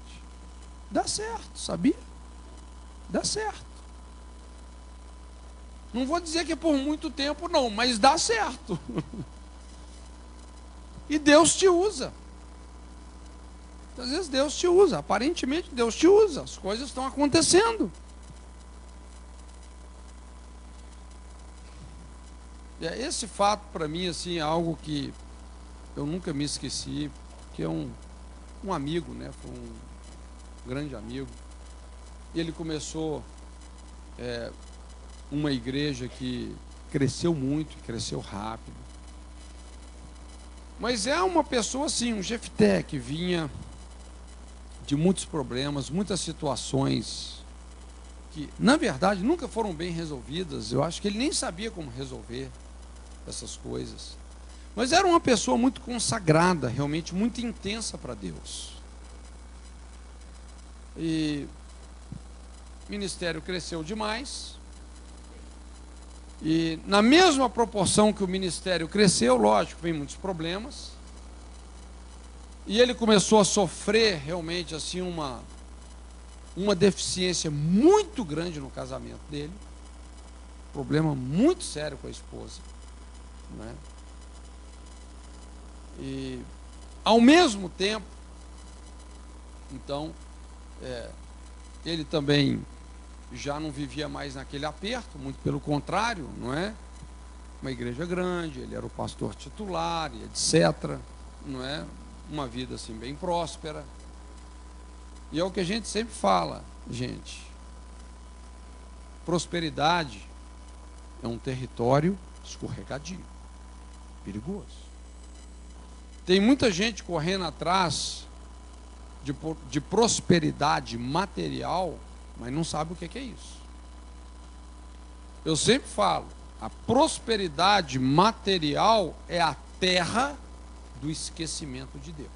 Dá certo, sabia? Dá certo. Não vou dizer que é por muito tempo, não, mas dá certo. E Deus te usa. Às vezes Deus te usa, aparentemente Deus te usa, as coisas estão acontecendo. E esse fato para mim assim, é algo que eu nunca me esqueci, que é um amigo, né? Foi um grande amigo. E ele começou uma igreja que cresceu muito, cresceu rápido. Mas é uma pessoa assim, um Jefté, que vinha de muitos problemas, muitas situações que, na verdade, nunca foram bem resolvidas. Eu acho que ele nem sabia como resolver essas coisas. Mas era uma pessoa muito consagrada, realmente muito intensa para Deus. E o ministério cresceu demais. E na mesma proporção que o ministério cresceu, lógico, vem muitos problemas. E ele começou a sofrer realmente assim uma deficiência muito grande no casamento dele. Problema muito sério com a esposa, não é? E ao mesmo tempo, então, ele também já não vivia mais naquele aperto, muito pelo contrário, não é? Uma igreja grande, ele era o pastor titular, e etc., não é? Uma vida assim bem próspera. E é o que a gente sempre fala, gente. Prosperidade é um território escorregadio, perigoso. Tem muita gente correndo atrás de prosperidade material, mas não sabe o que é isso. Eu sempre falo, a prosperidade material é a terra do esquecimento de Deus.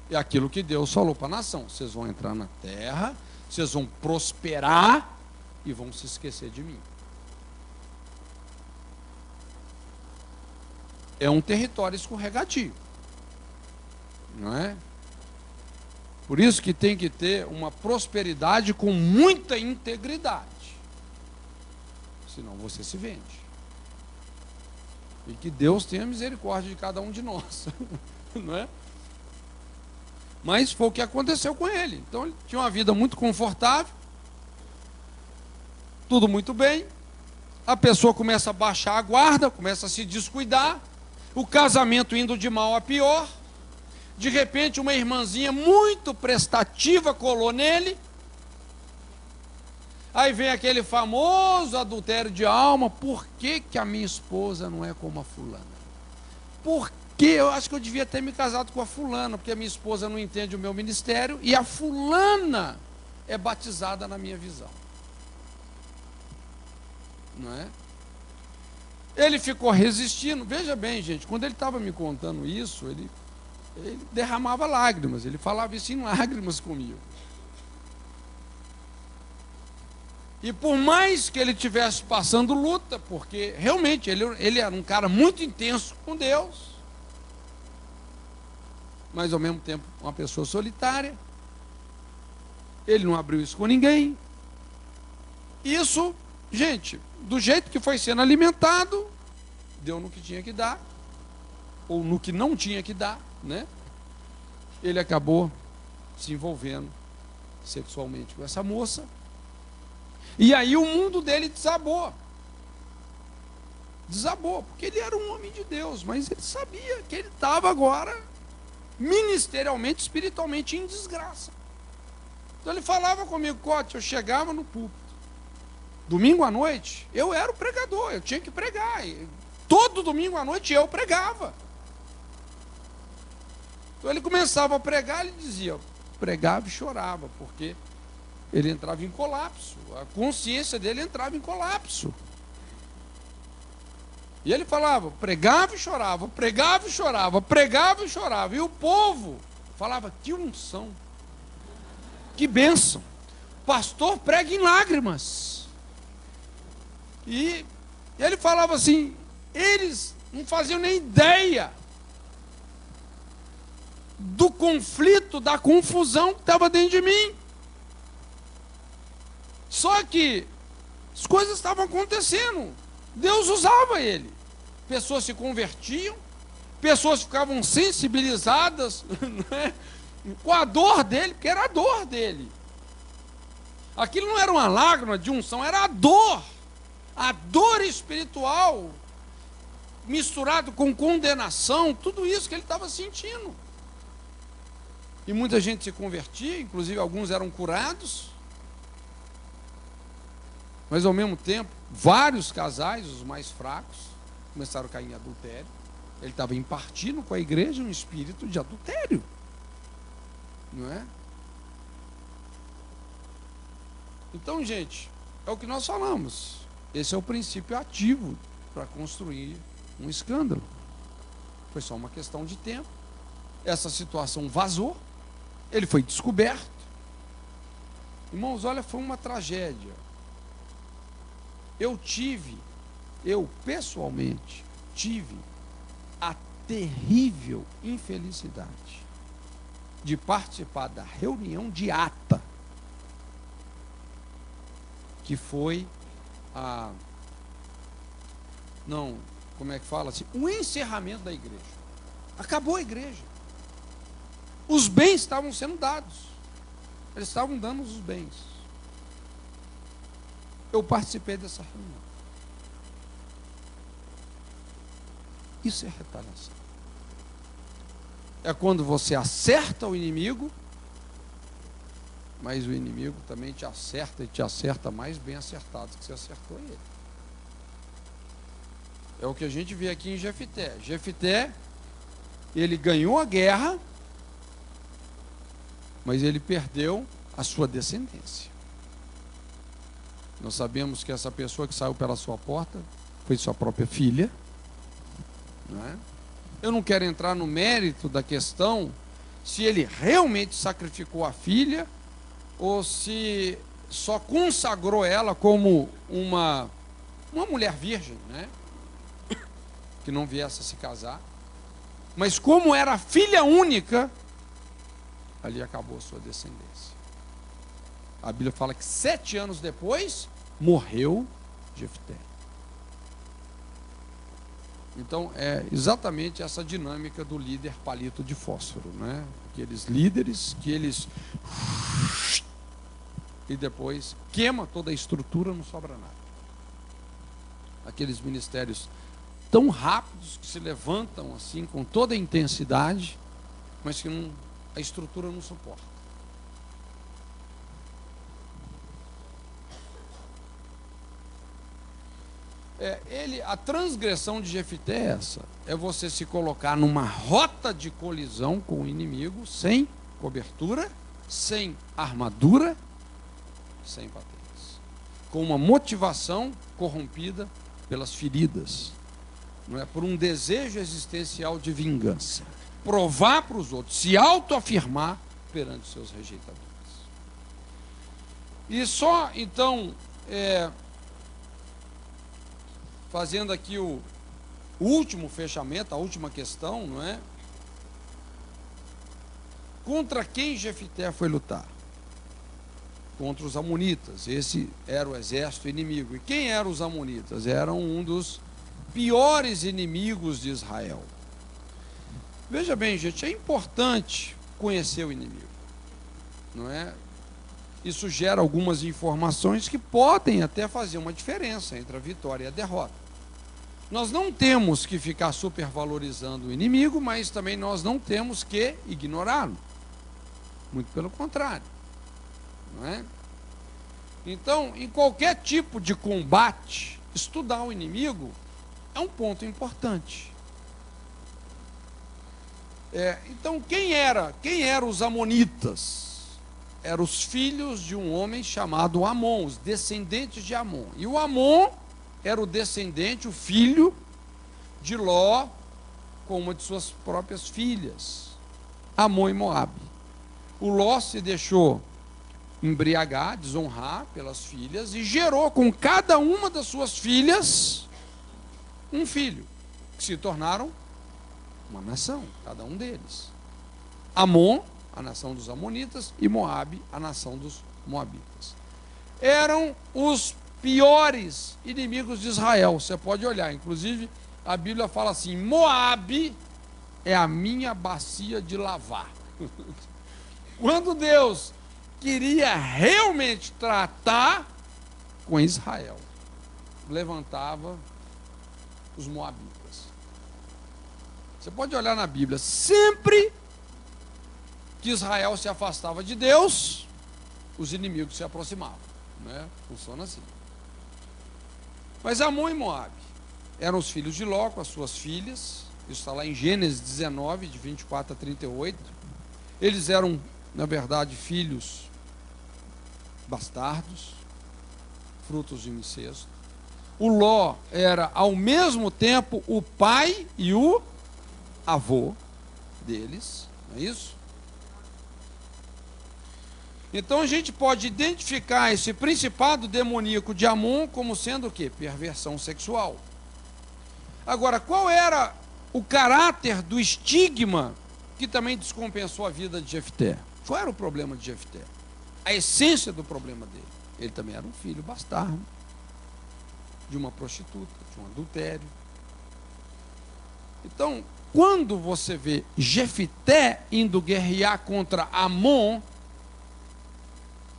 É aquilo que Deus falou para a nação: vocês vão entrar na terra, vocês vão prosperar e vão se esquecer de mim. É um território escorregadio, não é? Por isso que tem que ter uma prosperidade com muita integridade. Senão você se vende. E que Deus tenha misericórdia de cada um de nós. Não é? Mas foi o que aconteceu com ele. Então ele tinha uma vida muito confortável, tudo muito bem. A pessoa começa a baixar a guarda, começa a se descuidar, o casamento indo de mal a pior. De repente uma irmãzinha muito prestativa colou nele. Aí vem aquele famoso adultério de alma. Por que que a minha esposa não é como a fulana? Por que eu acho que eu devia ter me casado com a fulana? Porque a minha esposa não entende o meu ministério e a fulana é batizada na minha visão. Não é? Ele ficou resistindo. Veja bem, gente, quando ele estava me contando isso, ele derramava lágrimas. Ele falava isso em lágrimas comigo. E por mais que ele estivesse passando luta, porque realmente ele era um cara muito intenso com Deus, mas ao mesmo tempo uma pessoa solitária, ele não abriu isso com ninguém. Isso, gente, do jeito que foi sendo alimentado, deu no que tinha que dar, ou no que não tinha que dar, né? Ele acabou se envolvendo sexualmente com essa moça. E aí o mundo dele desabou. Desabou, porque ele era um homem de Deus, mas ele sabia que ele estava agora ministerialmente, espiritualmente em desgraça. Então ele falava comigo, Cote, eu chegava no púlpito, domingo à noite, eu era o pregador, eu tinha que pregar. Todo domingo à noite eu pregava. Então ele começava a pregar, ele dizia, pregava e chorava, porque ele entrava em colapso, a consciência dele entrava em colapso. E ele falava, pregava e chorava, pregava e chorava, pregava e chorava. E o povo falava, que unção, que bênção, pastor prega em lágrimas. E ele falava assim, eles não faziam nem ideia do conflito, da confusão que estava dentro de mim. Só que as coisas estavam acontecendo. Deus usava ele. Pessoas se convertiam, pessoas ficavam sensibilizadas, né, com a dor dele, porque era a dor dele. Aquilo não era uma lágrima de unção, era a dor espiritual, misturado com condenação, tudo isso que ele estava sentindo. E muita gente se convertia, inclusive alguns eram curados. Mas ao mesmo tempo, vários casais, os mais fracos, começaram a cair em adultério. Ele estava impartindo com a igreja um espírito de adultério. Não é? Então, gente, é o que nós falamos. Esse é o princípio ativo para construir um escândalo. Foi só uma questão de tempo. Essa situação vazou. Ele foi descoberto. Irmãos, olha, foi uma tragédia. Eu pessoalmente tive a terrível infelicidade de participar da reunião de ata, que foi como é que fala assim? O encerramento da igreja. Acabou a igreja. Os bens estavam sendo dados. Eles estavam dando os bens. Eu participei dessa reunião. Isso é retaliação. É quando você acerta o inimigo, mas o inimigo também te acerta e te acerta mais bem acertado que você acertou ele. É o que a gente vê aqui em Jefté. Jefté, ele ganhou a guerra, mas ele perdeu a sua descendência. Nós sabemos que essa pessoa que saiu pela sua porta foi sua própria filha. Não é? Eu não quero entrar no mérito da questão se ele realmente sacrificou a filha ou se só consagrou ela como uma mulher virgem, né? Que não viesse a se casar. Mas como era filha única, ali acabou a sua descendência. A Bíblia fala que 7 anos depois morreu Jefté. Então é exatamente essa dinâmica do líder palito de fósforo, né? Aqueles líderes que eles e depois queima toda a estrutura, não sobra nada. Aqueles ministérios tão rápidos que se levantam assim com toda a intensidade, mas que não, a estrutura não suporta. A transgressão de Jefté é essa: é você se colocar numa rota de colisão com o inimigo, sem cobertura, sem armadura, sem patentes, com uma motivação corrompida pelas feridas, não é, por um desejo existencial de vingança, provar para os outros, se autoafirmar perante seus rejeitadores. E só então fazendo aqui o último fechamento, a última questão, não é? Contra quem Jefté foi lutar? Contra os amonitas. Esse era o exército inimigo. E quem eram os amonitas? Eram um dos piores inimigos de Israel. Veja bem, gente, é importante conhecer o inimigo, não é? Isso gera algumas informações que podem até fazer uma diferença entre a vitória e a derrota. Nós não temos que ficar supervalorizando o inimigo, mas também nós não temos que ignorá-lo. Muito pelo contrário, não é? Então, em qualquer tipo de combate, estudar o inimigo é um ponto importante. Então, quem eram os amonitas? Eram os filhos de um homem chamado Amon, os descendentes de Amon. E o Amon era o descendente, o filho de Ló, com uma de suas próprias filhas, Amon e Moabe. O Ló se deixou embriagar, desonrar pelas filhas, e gerou com cada uma das suas filhas um filho, que se tornaram uma nação, cada um deles. Amon, a nação dos amonitas, e Moabe, a nação dos moabitas. Eram os piores inimigos de Israel. Você pode olhar, inclusive a Bíblia fala assim: Moabe é a minha bacia de lavar. Quando Deus queria realmente tratar com Israel, levantava os moabitas. Você pode olhar na Bíblia, sempre que Israel se afastava de Deus, os inimigos se aproximavam, né? Funciona assim. Mas Amon e Moabe eram os filhos de Ló com as suas filhas. Isso está lá em Gênesis 19, de 24 a 38. Eles eram, na verdade, filhos bastardos, frutos de incesto. O Ló era, ao mesmo tempo, o pai e o avô deles, não é isso? Então a gente pode identificar esse principado demoníaco de Amon como sendo o quê? Perversão sexual. Agora, qual era o caráter do estigma que também descompensou a vida de Jefté? Qual era o problema de Jefté? A essência do problema dele. Ele também era um filho bastardo de uma prostituta, de um adultério. Então, quando você vê Jefté indo guerrear contra Amon,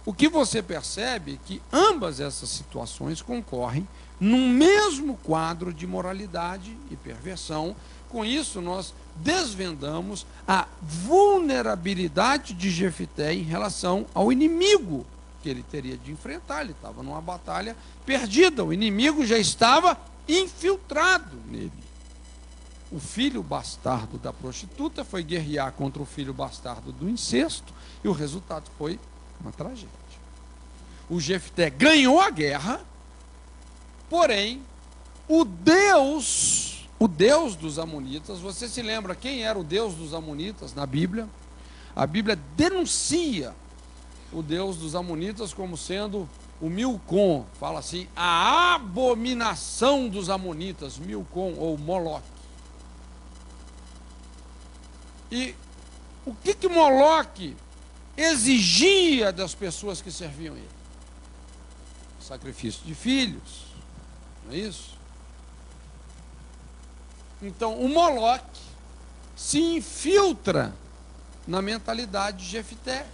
o que você percebe é que ambas essas situações concorrem num mesmo quadro de moralidade e perversão. Com isso, nós desvendamos a vulnerabilidade de Jefté em relação ao inimigo que ele teria de enfrentar. Ele estava numa batalha perdida, o inimigo já estava infiltrado nele. O filho bastardo da prostituta foi guerrear contra o filho bastardo do incesto, e o resultado foi uma tragédia. O Jefté ganhou a guerra, porém, o Deus dos amonitas, você se lembra quem era o Deus dos amonitas na Bíblia? A Bíblia denuncia o Deus dos amonitas como sendo o Milcom, fala assim, a abominação dos amonitas, Milcom ou Moloque. E o que Moloque exigia das pessoas que serviam ele? Sacrifício de filhos, não é isso? Então, o Moloque se infiltra na mentalidade de Jefté.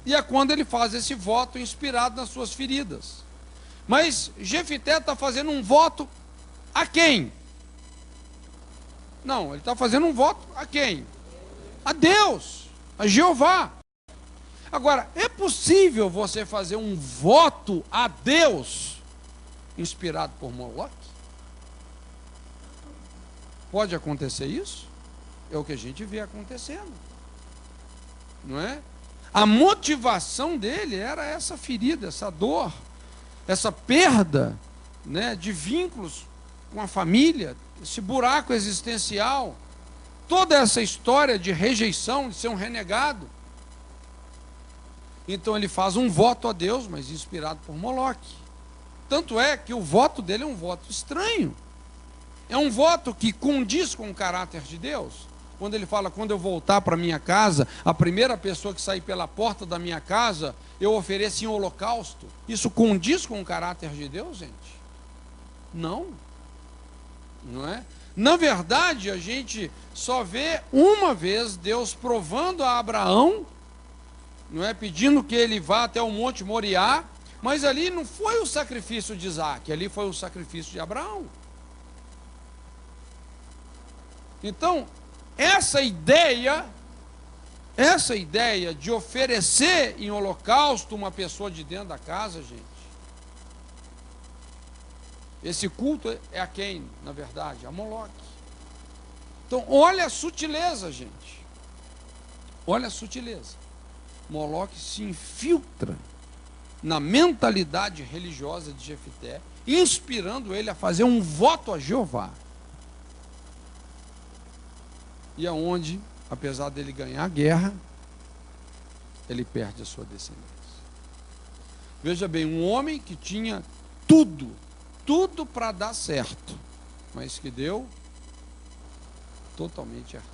E é quando ele faz esse voto inspirado nas suas feridas. Mas Jefté está fazendo um voto a quem? Não, ele está fazendo um voto a quem? A Deus, a Jeová. Agora, é possível você fazer um voto a Deus inspirado por Moloque? Pode acontecer isso? É o que a gente vê acontecendo, não é? A motivação dele era essa ferida, essa dor, essa perda, né, de vínculos com a família, esse buraco existencial, toda essa história de rejeição, de ser um renegado. Então ele faz um voto a Deus, mas inspirado por Moloque. Tanto é que o voto dele é um voto estranho. É um voto que condiz com o caráter de Deus. Quando ele fala, quando eu voltar para minha casa, a primeira pessoa que sair pela porta da minha casa, eu ofereço em holocausto. Isso condiz com o caráter de Deus, gente? Não. Não é? Na verdade, a gente só vê uma vez Deus provando a Abraão, não é, pedindo que ele vá até o Monte Moriá, mas ali não foi o sacrifício de Isaac, ali foi o sacrifício de Abraão. Então, essa ideia de oferecer em holocausto uma pessoa de dentro da casa, gente, esse culto é a quem, na verdade? A Moloque. Então, olha a sutileza, gente. Olha a sutileza. Moloque se infiltra na mentalidade religiosa de Jefté, inspirando ele a fazer um voto a Jeová. E aonde, apesar dele ganhar a guerra, ele perde a sua descendência. Veja bem, um homem que tinha tudo para dar certo, mas que deu totalmente errado.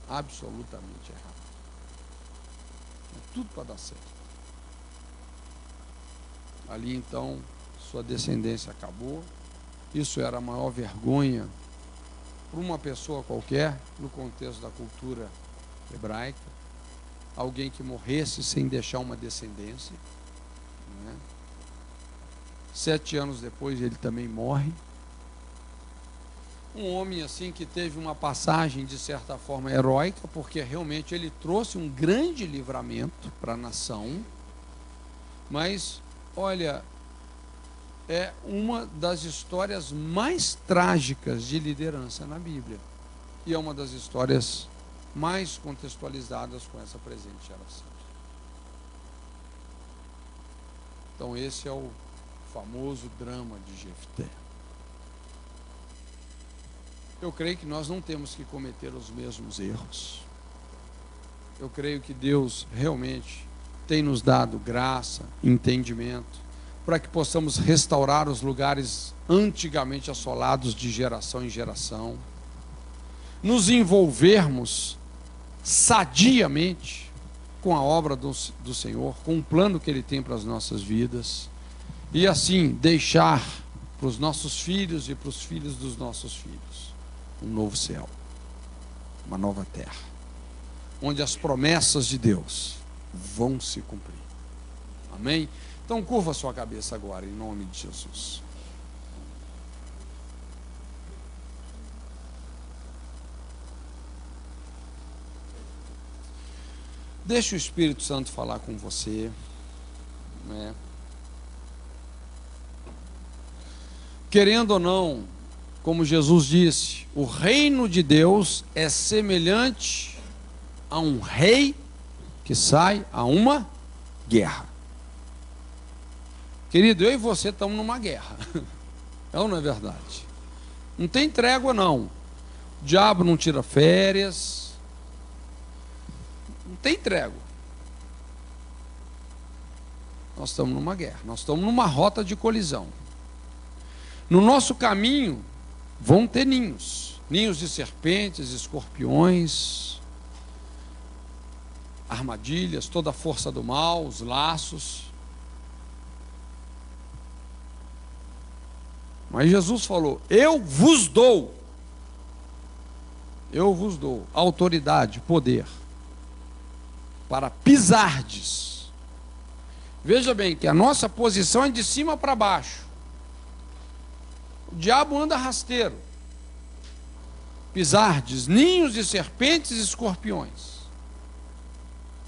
Absolutamente errado. Tudo para dar certo. Ali então, sua descendência acabou. Isso era a maior vergonha para uma pessoa qualquer, no contexto da cultura hebraica. Alguém que morresse sem deixar uma descendência, né? 7 anos depois ele também morre. Um homem assim que teve uma passagem de certa forma heróica, porque realmente ele trouxe um grande livramento para a nação. Mas, olha, é uma das histórias mais trágicas de liderança na Bíblia. E é uma das histórias mais contextualizadas com essa presente geração. Então esse é o famoso drama de Jefté. Eu creio que nós não temos que cometer os mesmos erros. Eu creio que Deus realmente tem nos dado graça, entendimento, para que possamos restaurar os lugares antigamente assolados de geração em geração, nos envolvermos sadiamente com a obra do Senhor, com o plano que Ele tem para as nossas vidas, e assim deixar para os nossos filhos e para os filhos dos nossos filhos um novo céu, uma nova terra, onde as promessas de Deus vão se cumprir. Amém? Então curva a sua cabeça agora, em nome de Jesus. Deixa o Espírito Santo falar com você, né? Querendo ou não, como Jesus disse, o reino de Deus é semelhante a um rei que sai a uma guerra. Querido, eu e você estamos numa guerra. É ou não é verdade? Não tem trégua não. O diabo não tira férias. Não tem trégua. Nós estamos numa guerra. Nós estamos numa rota de colisão. No nosso caminho vão ter ninhos. Ninhos de serpentes, escorpiões. armadilhas, toda a força do mal, os laços. Mas Jesus falou: eu vos dou autoridade, poder, para pisardes. Veja bem que a nossa posição é de cima para baixo. O diabo anda rasteiro. Pisardes ninhos de serpentes e escorpiões,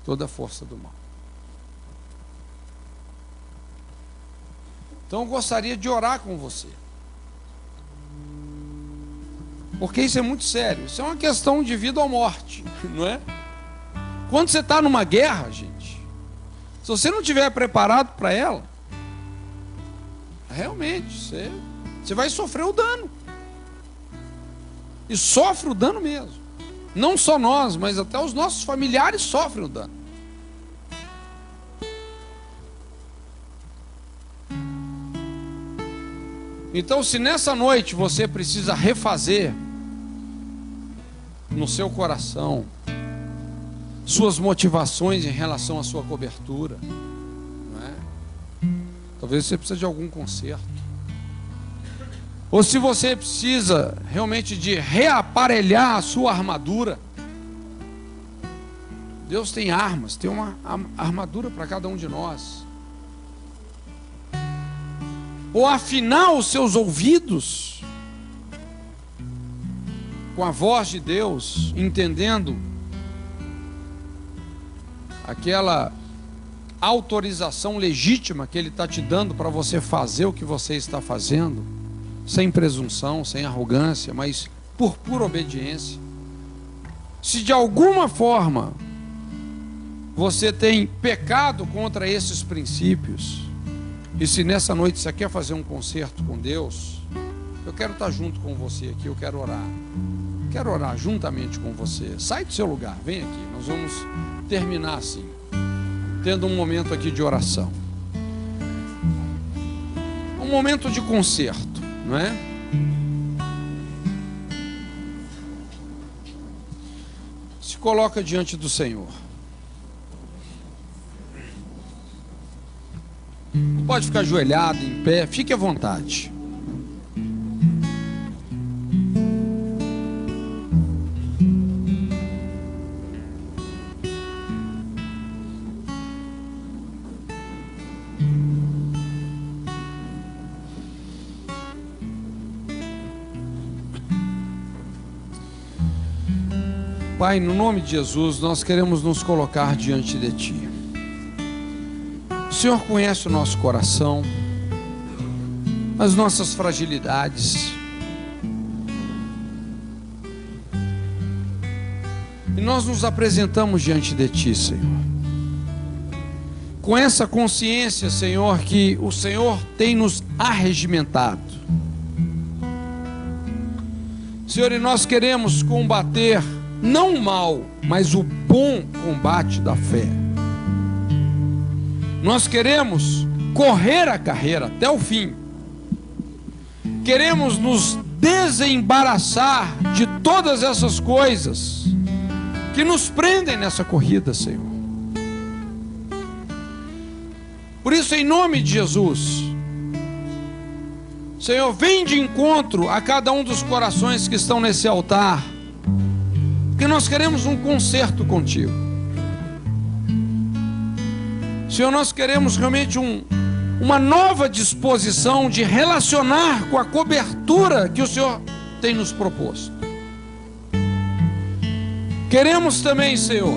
toda a força do mal. Então eu gostaria de orar com você, porque isso é muito sério. Isso é uma questão de vida ou morte, não é? Quando você está numa guerra, gente, se você não estiver preparado para ela, realmente você vai sofrer o dano. E sofre o dano mesmo. Não só nós, mas até os nossos familiares sofrem o dano. Então, se nessa noite você precisa refazer no seu coração suas motivações em relação à sua cobertura, não é? Talvez você precise de algum conserto. Ou se você precisa realmente de reaparelhar a sua armadura. Deus tem armas, tem uma armadura para cada um de nós. Ou afinar os seus ouvidos com a voz de Deus, entendendo aquela autorização legítima que Ele está te dando para você fazer o que você está fazendo. Sem presunção, sem arrogância, mas por pura obediência. Se de alguma forma você tem pecado contra esses princípios, e se nessa noite você quer fazer um concerto com Deus, eu quero estar junto com você aqui, eu quero orar. Quero orar juntamente com você. Sai do seu lugar, vem aqui, nós vamos terminar assim, tendo um momento aqui de oração. Um momento de concerto. Não é? Se coloca diante do Senhor. Pode ficar ajoelhado, em pé, fique à vontade. Pai, no nome de Jesus, nós queremos nos colocar diante de Ti. O Senhor conhece o nosso coração, as nossas fragilidades. E nós nos apresentamos diante de Ti, Senhor. Com essa consciência, Senhor, que o Senhor tem nos arregimentado. Senhor, e nós queremos combater não o mal, mas o bom combate da fé. Nós queremos correr a carreira até o fim. Queremos nos desembaraçar de todas essas coisas que nos prendem nessa corrida, Senhor. Por isso, em nome de Jesus, Senhor, vem de encontro a cada um dos corações que estão nesse altar, porque nós queremos um concerto contigo. Senhor, nós queremos realmente uma nova disposição de relacionar com a cobertura que o Senhor tem nos proposto. Queremos também, Senhor,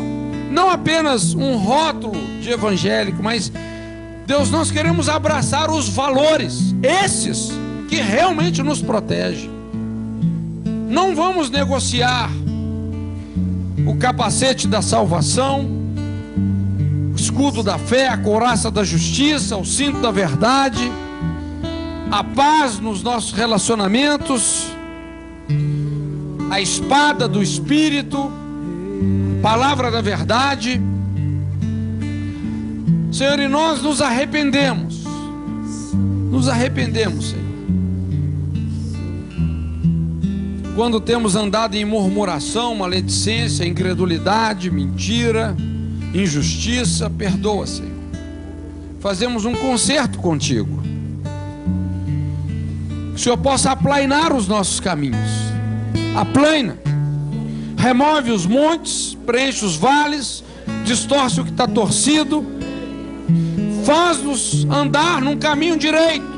não apenas um rótulo de evangélico, mas, Deus, nós queremos abraçar os valores, esses que realmente nos protegem. Não vamos negociar o capacete da salvação, o escudo da fé, a couraça da justiça, o cinto da verdade, a paz nos nossos relacionamentos, a espada do Espírito, palavra da verdade. Senhor, e nós nos arrependemos, Senhor, quando temos andado em murmuração, maledicência, incredulidade, mentira, injustiça, perdoa, Senhor. Fazemos um concerto contigo. Que o Senhor possa aplainar os nossos caminhos. Aplaina. Remove os montes, preenche os vales, distorce o que está torcido. Faz-nos andar num caminho direito.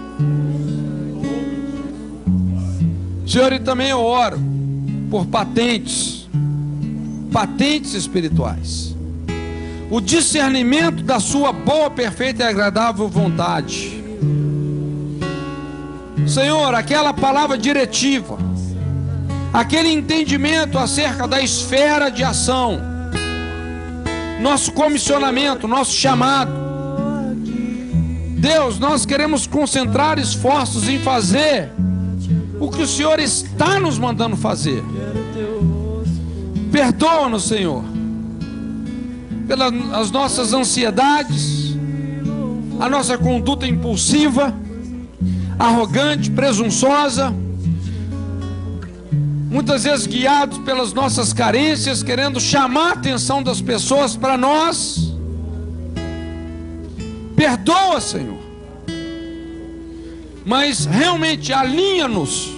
Senhor, e também eu oro por patentes espirituais. O discernimento da sua boa, perfeita e agradável vontade. Senhor, aquela palavra diretiva, aquele entendimento acerca da esfera de ação, nosso comissionamento, nosso chamado. Deus, nós queremos concentrar esforços em fazer o que o Senhor está nos mandando fazer. Perdoa-nos, Senhor, pelas nossas ansiedades, a nossa conduta impulsiva, arrogante, presunçosa, muitas vezes guiados pelas nossas carências, querendo chamar a atenção das pessoas para nós. Perdoa, Senhor, mas realmente alinha-nos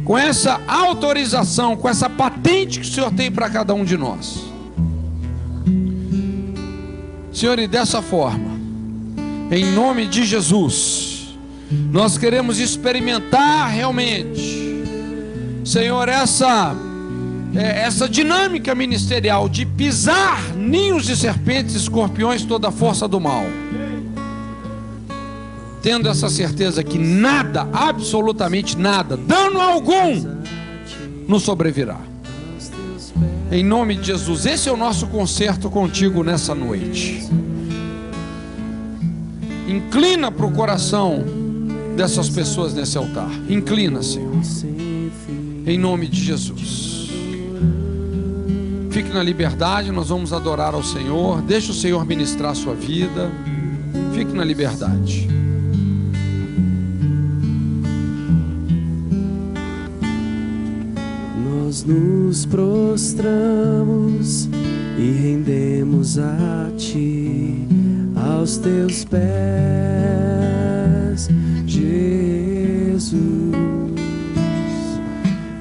com essa autorização, com essa patente que o Senhor tem para cada um de nós. Senhor, e dessa forma, em nome de Jesus, nós queremos experimentar realmente, Senhor, essa dinâmica ministerial de pisar ninhos de serpentes, escorpiões, toda a força do mal, tendo essa certeza que nada, absolutamente nada, dano algum, nos sobrevirá. Em nome de Jesus, esse é o nosso concerto contigo nessa noite. Inclina para o coração dessas pessoas nesse altar. Inclina, Senhor. Em nome de Jesus. Fique na liberdade, nós vamos adorar ao Senhor. Deixe o Senhor ministrar a sua vida. Fique na liberdade. Nós nos prostramos e rendemos a Ti, aos Teus pés, Jesus.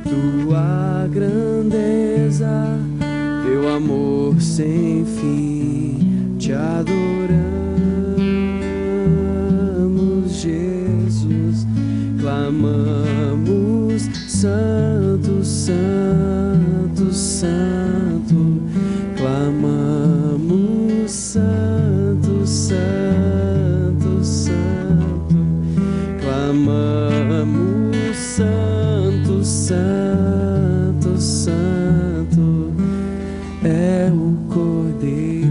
Tua grandeza, Teu amor sem fim, Te adoramos, Jesus. Clamamos, Santo, Santo, Santo. Clamamos, Santo, Santo, Santo. Clamamos, Santo, Santo, Santo. É o Cordeiro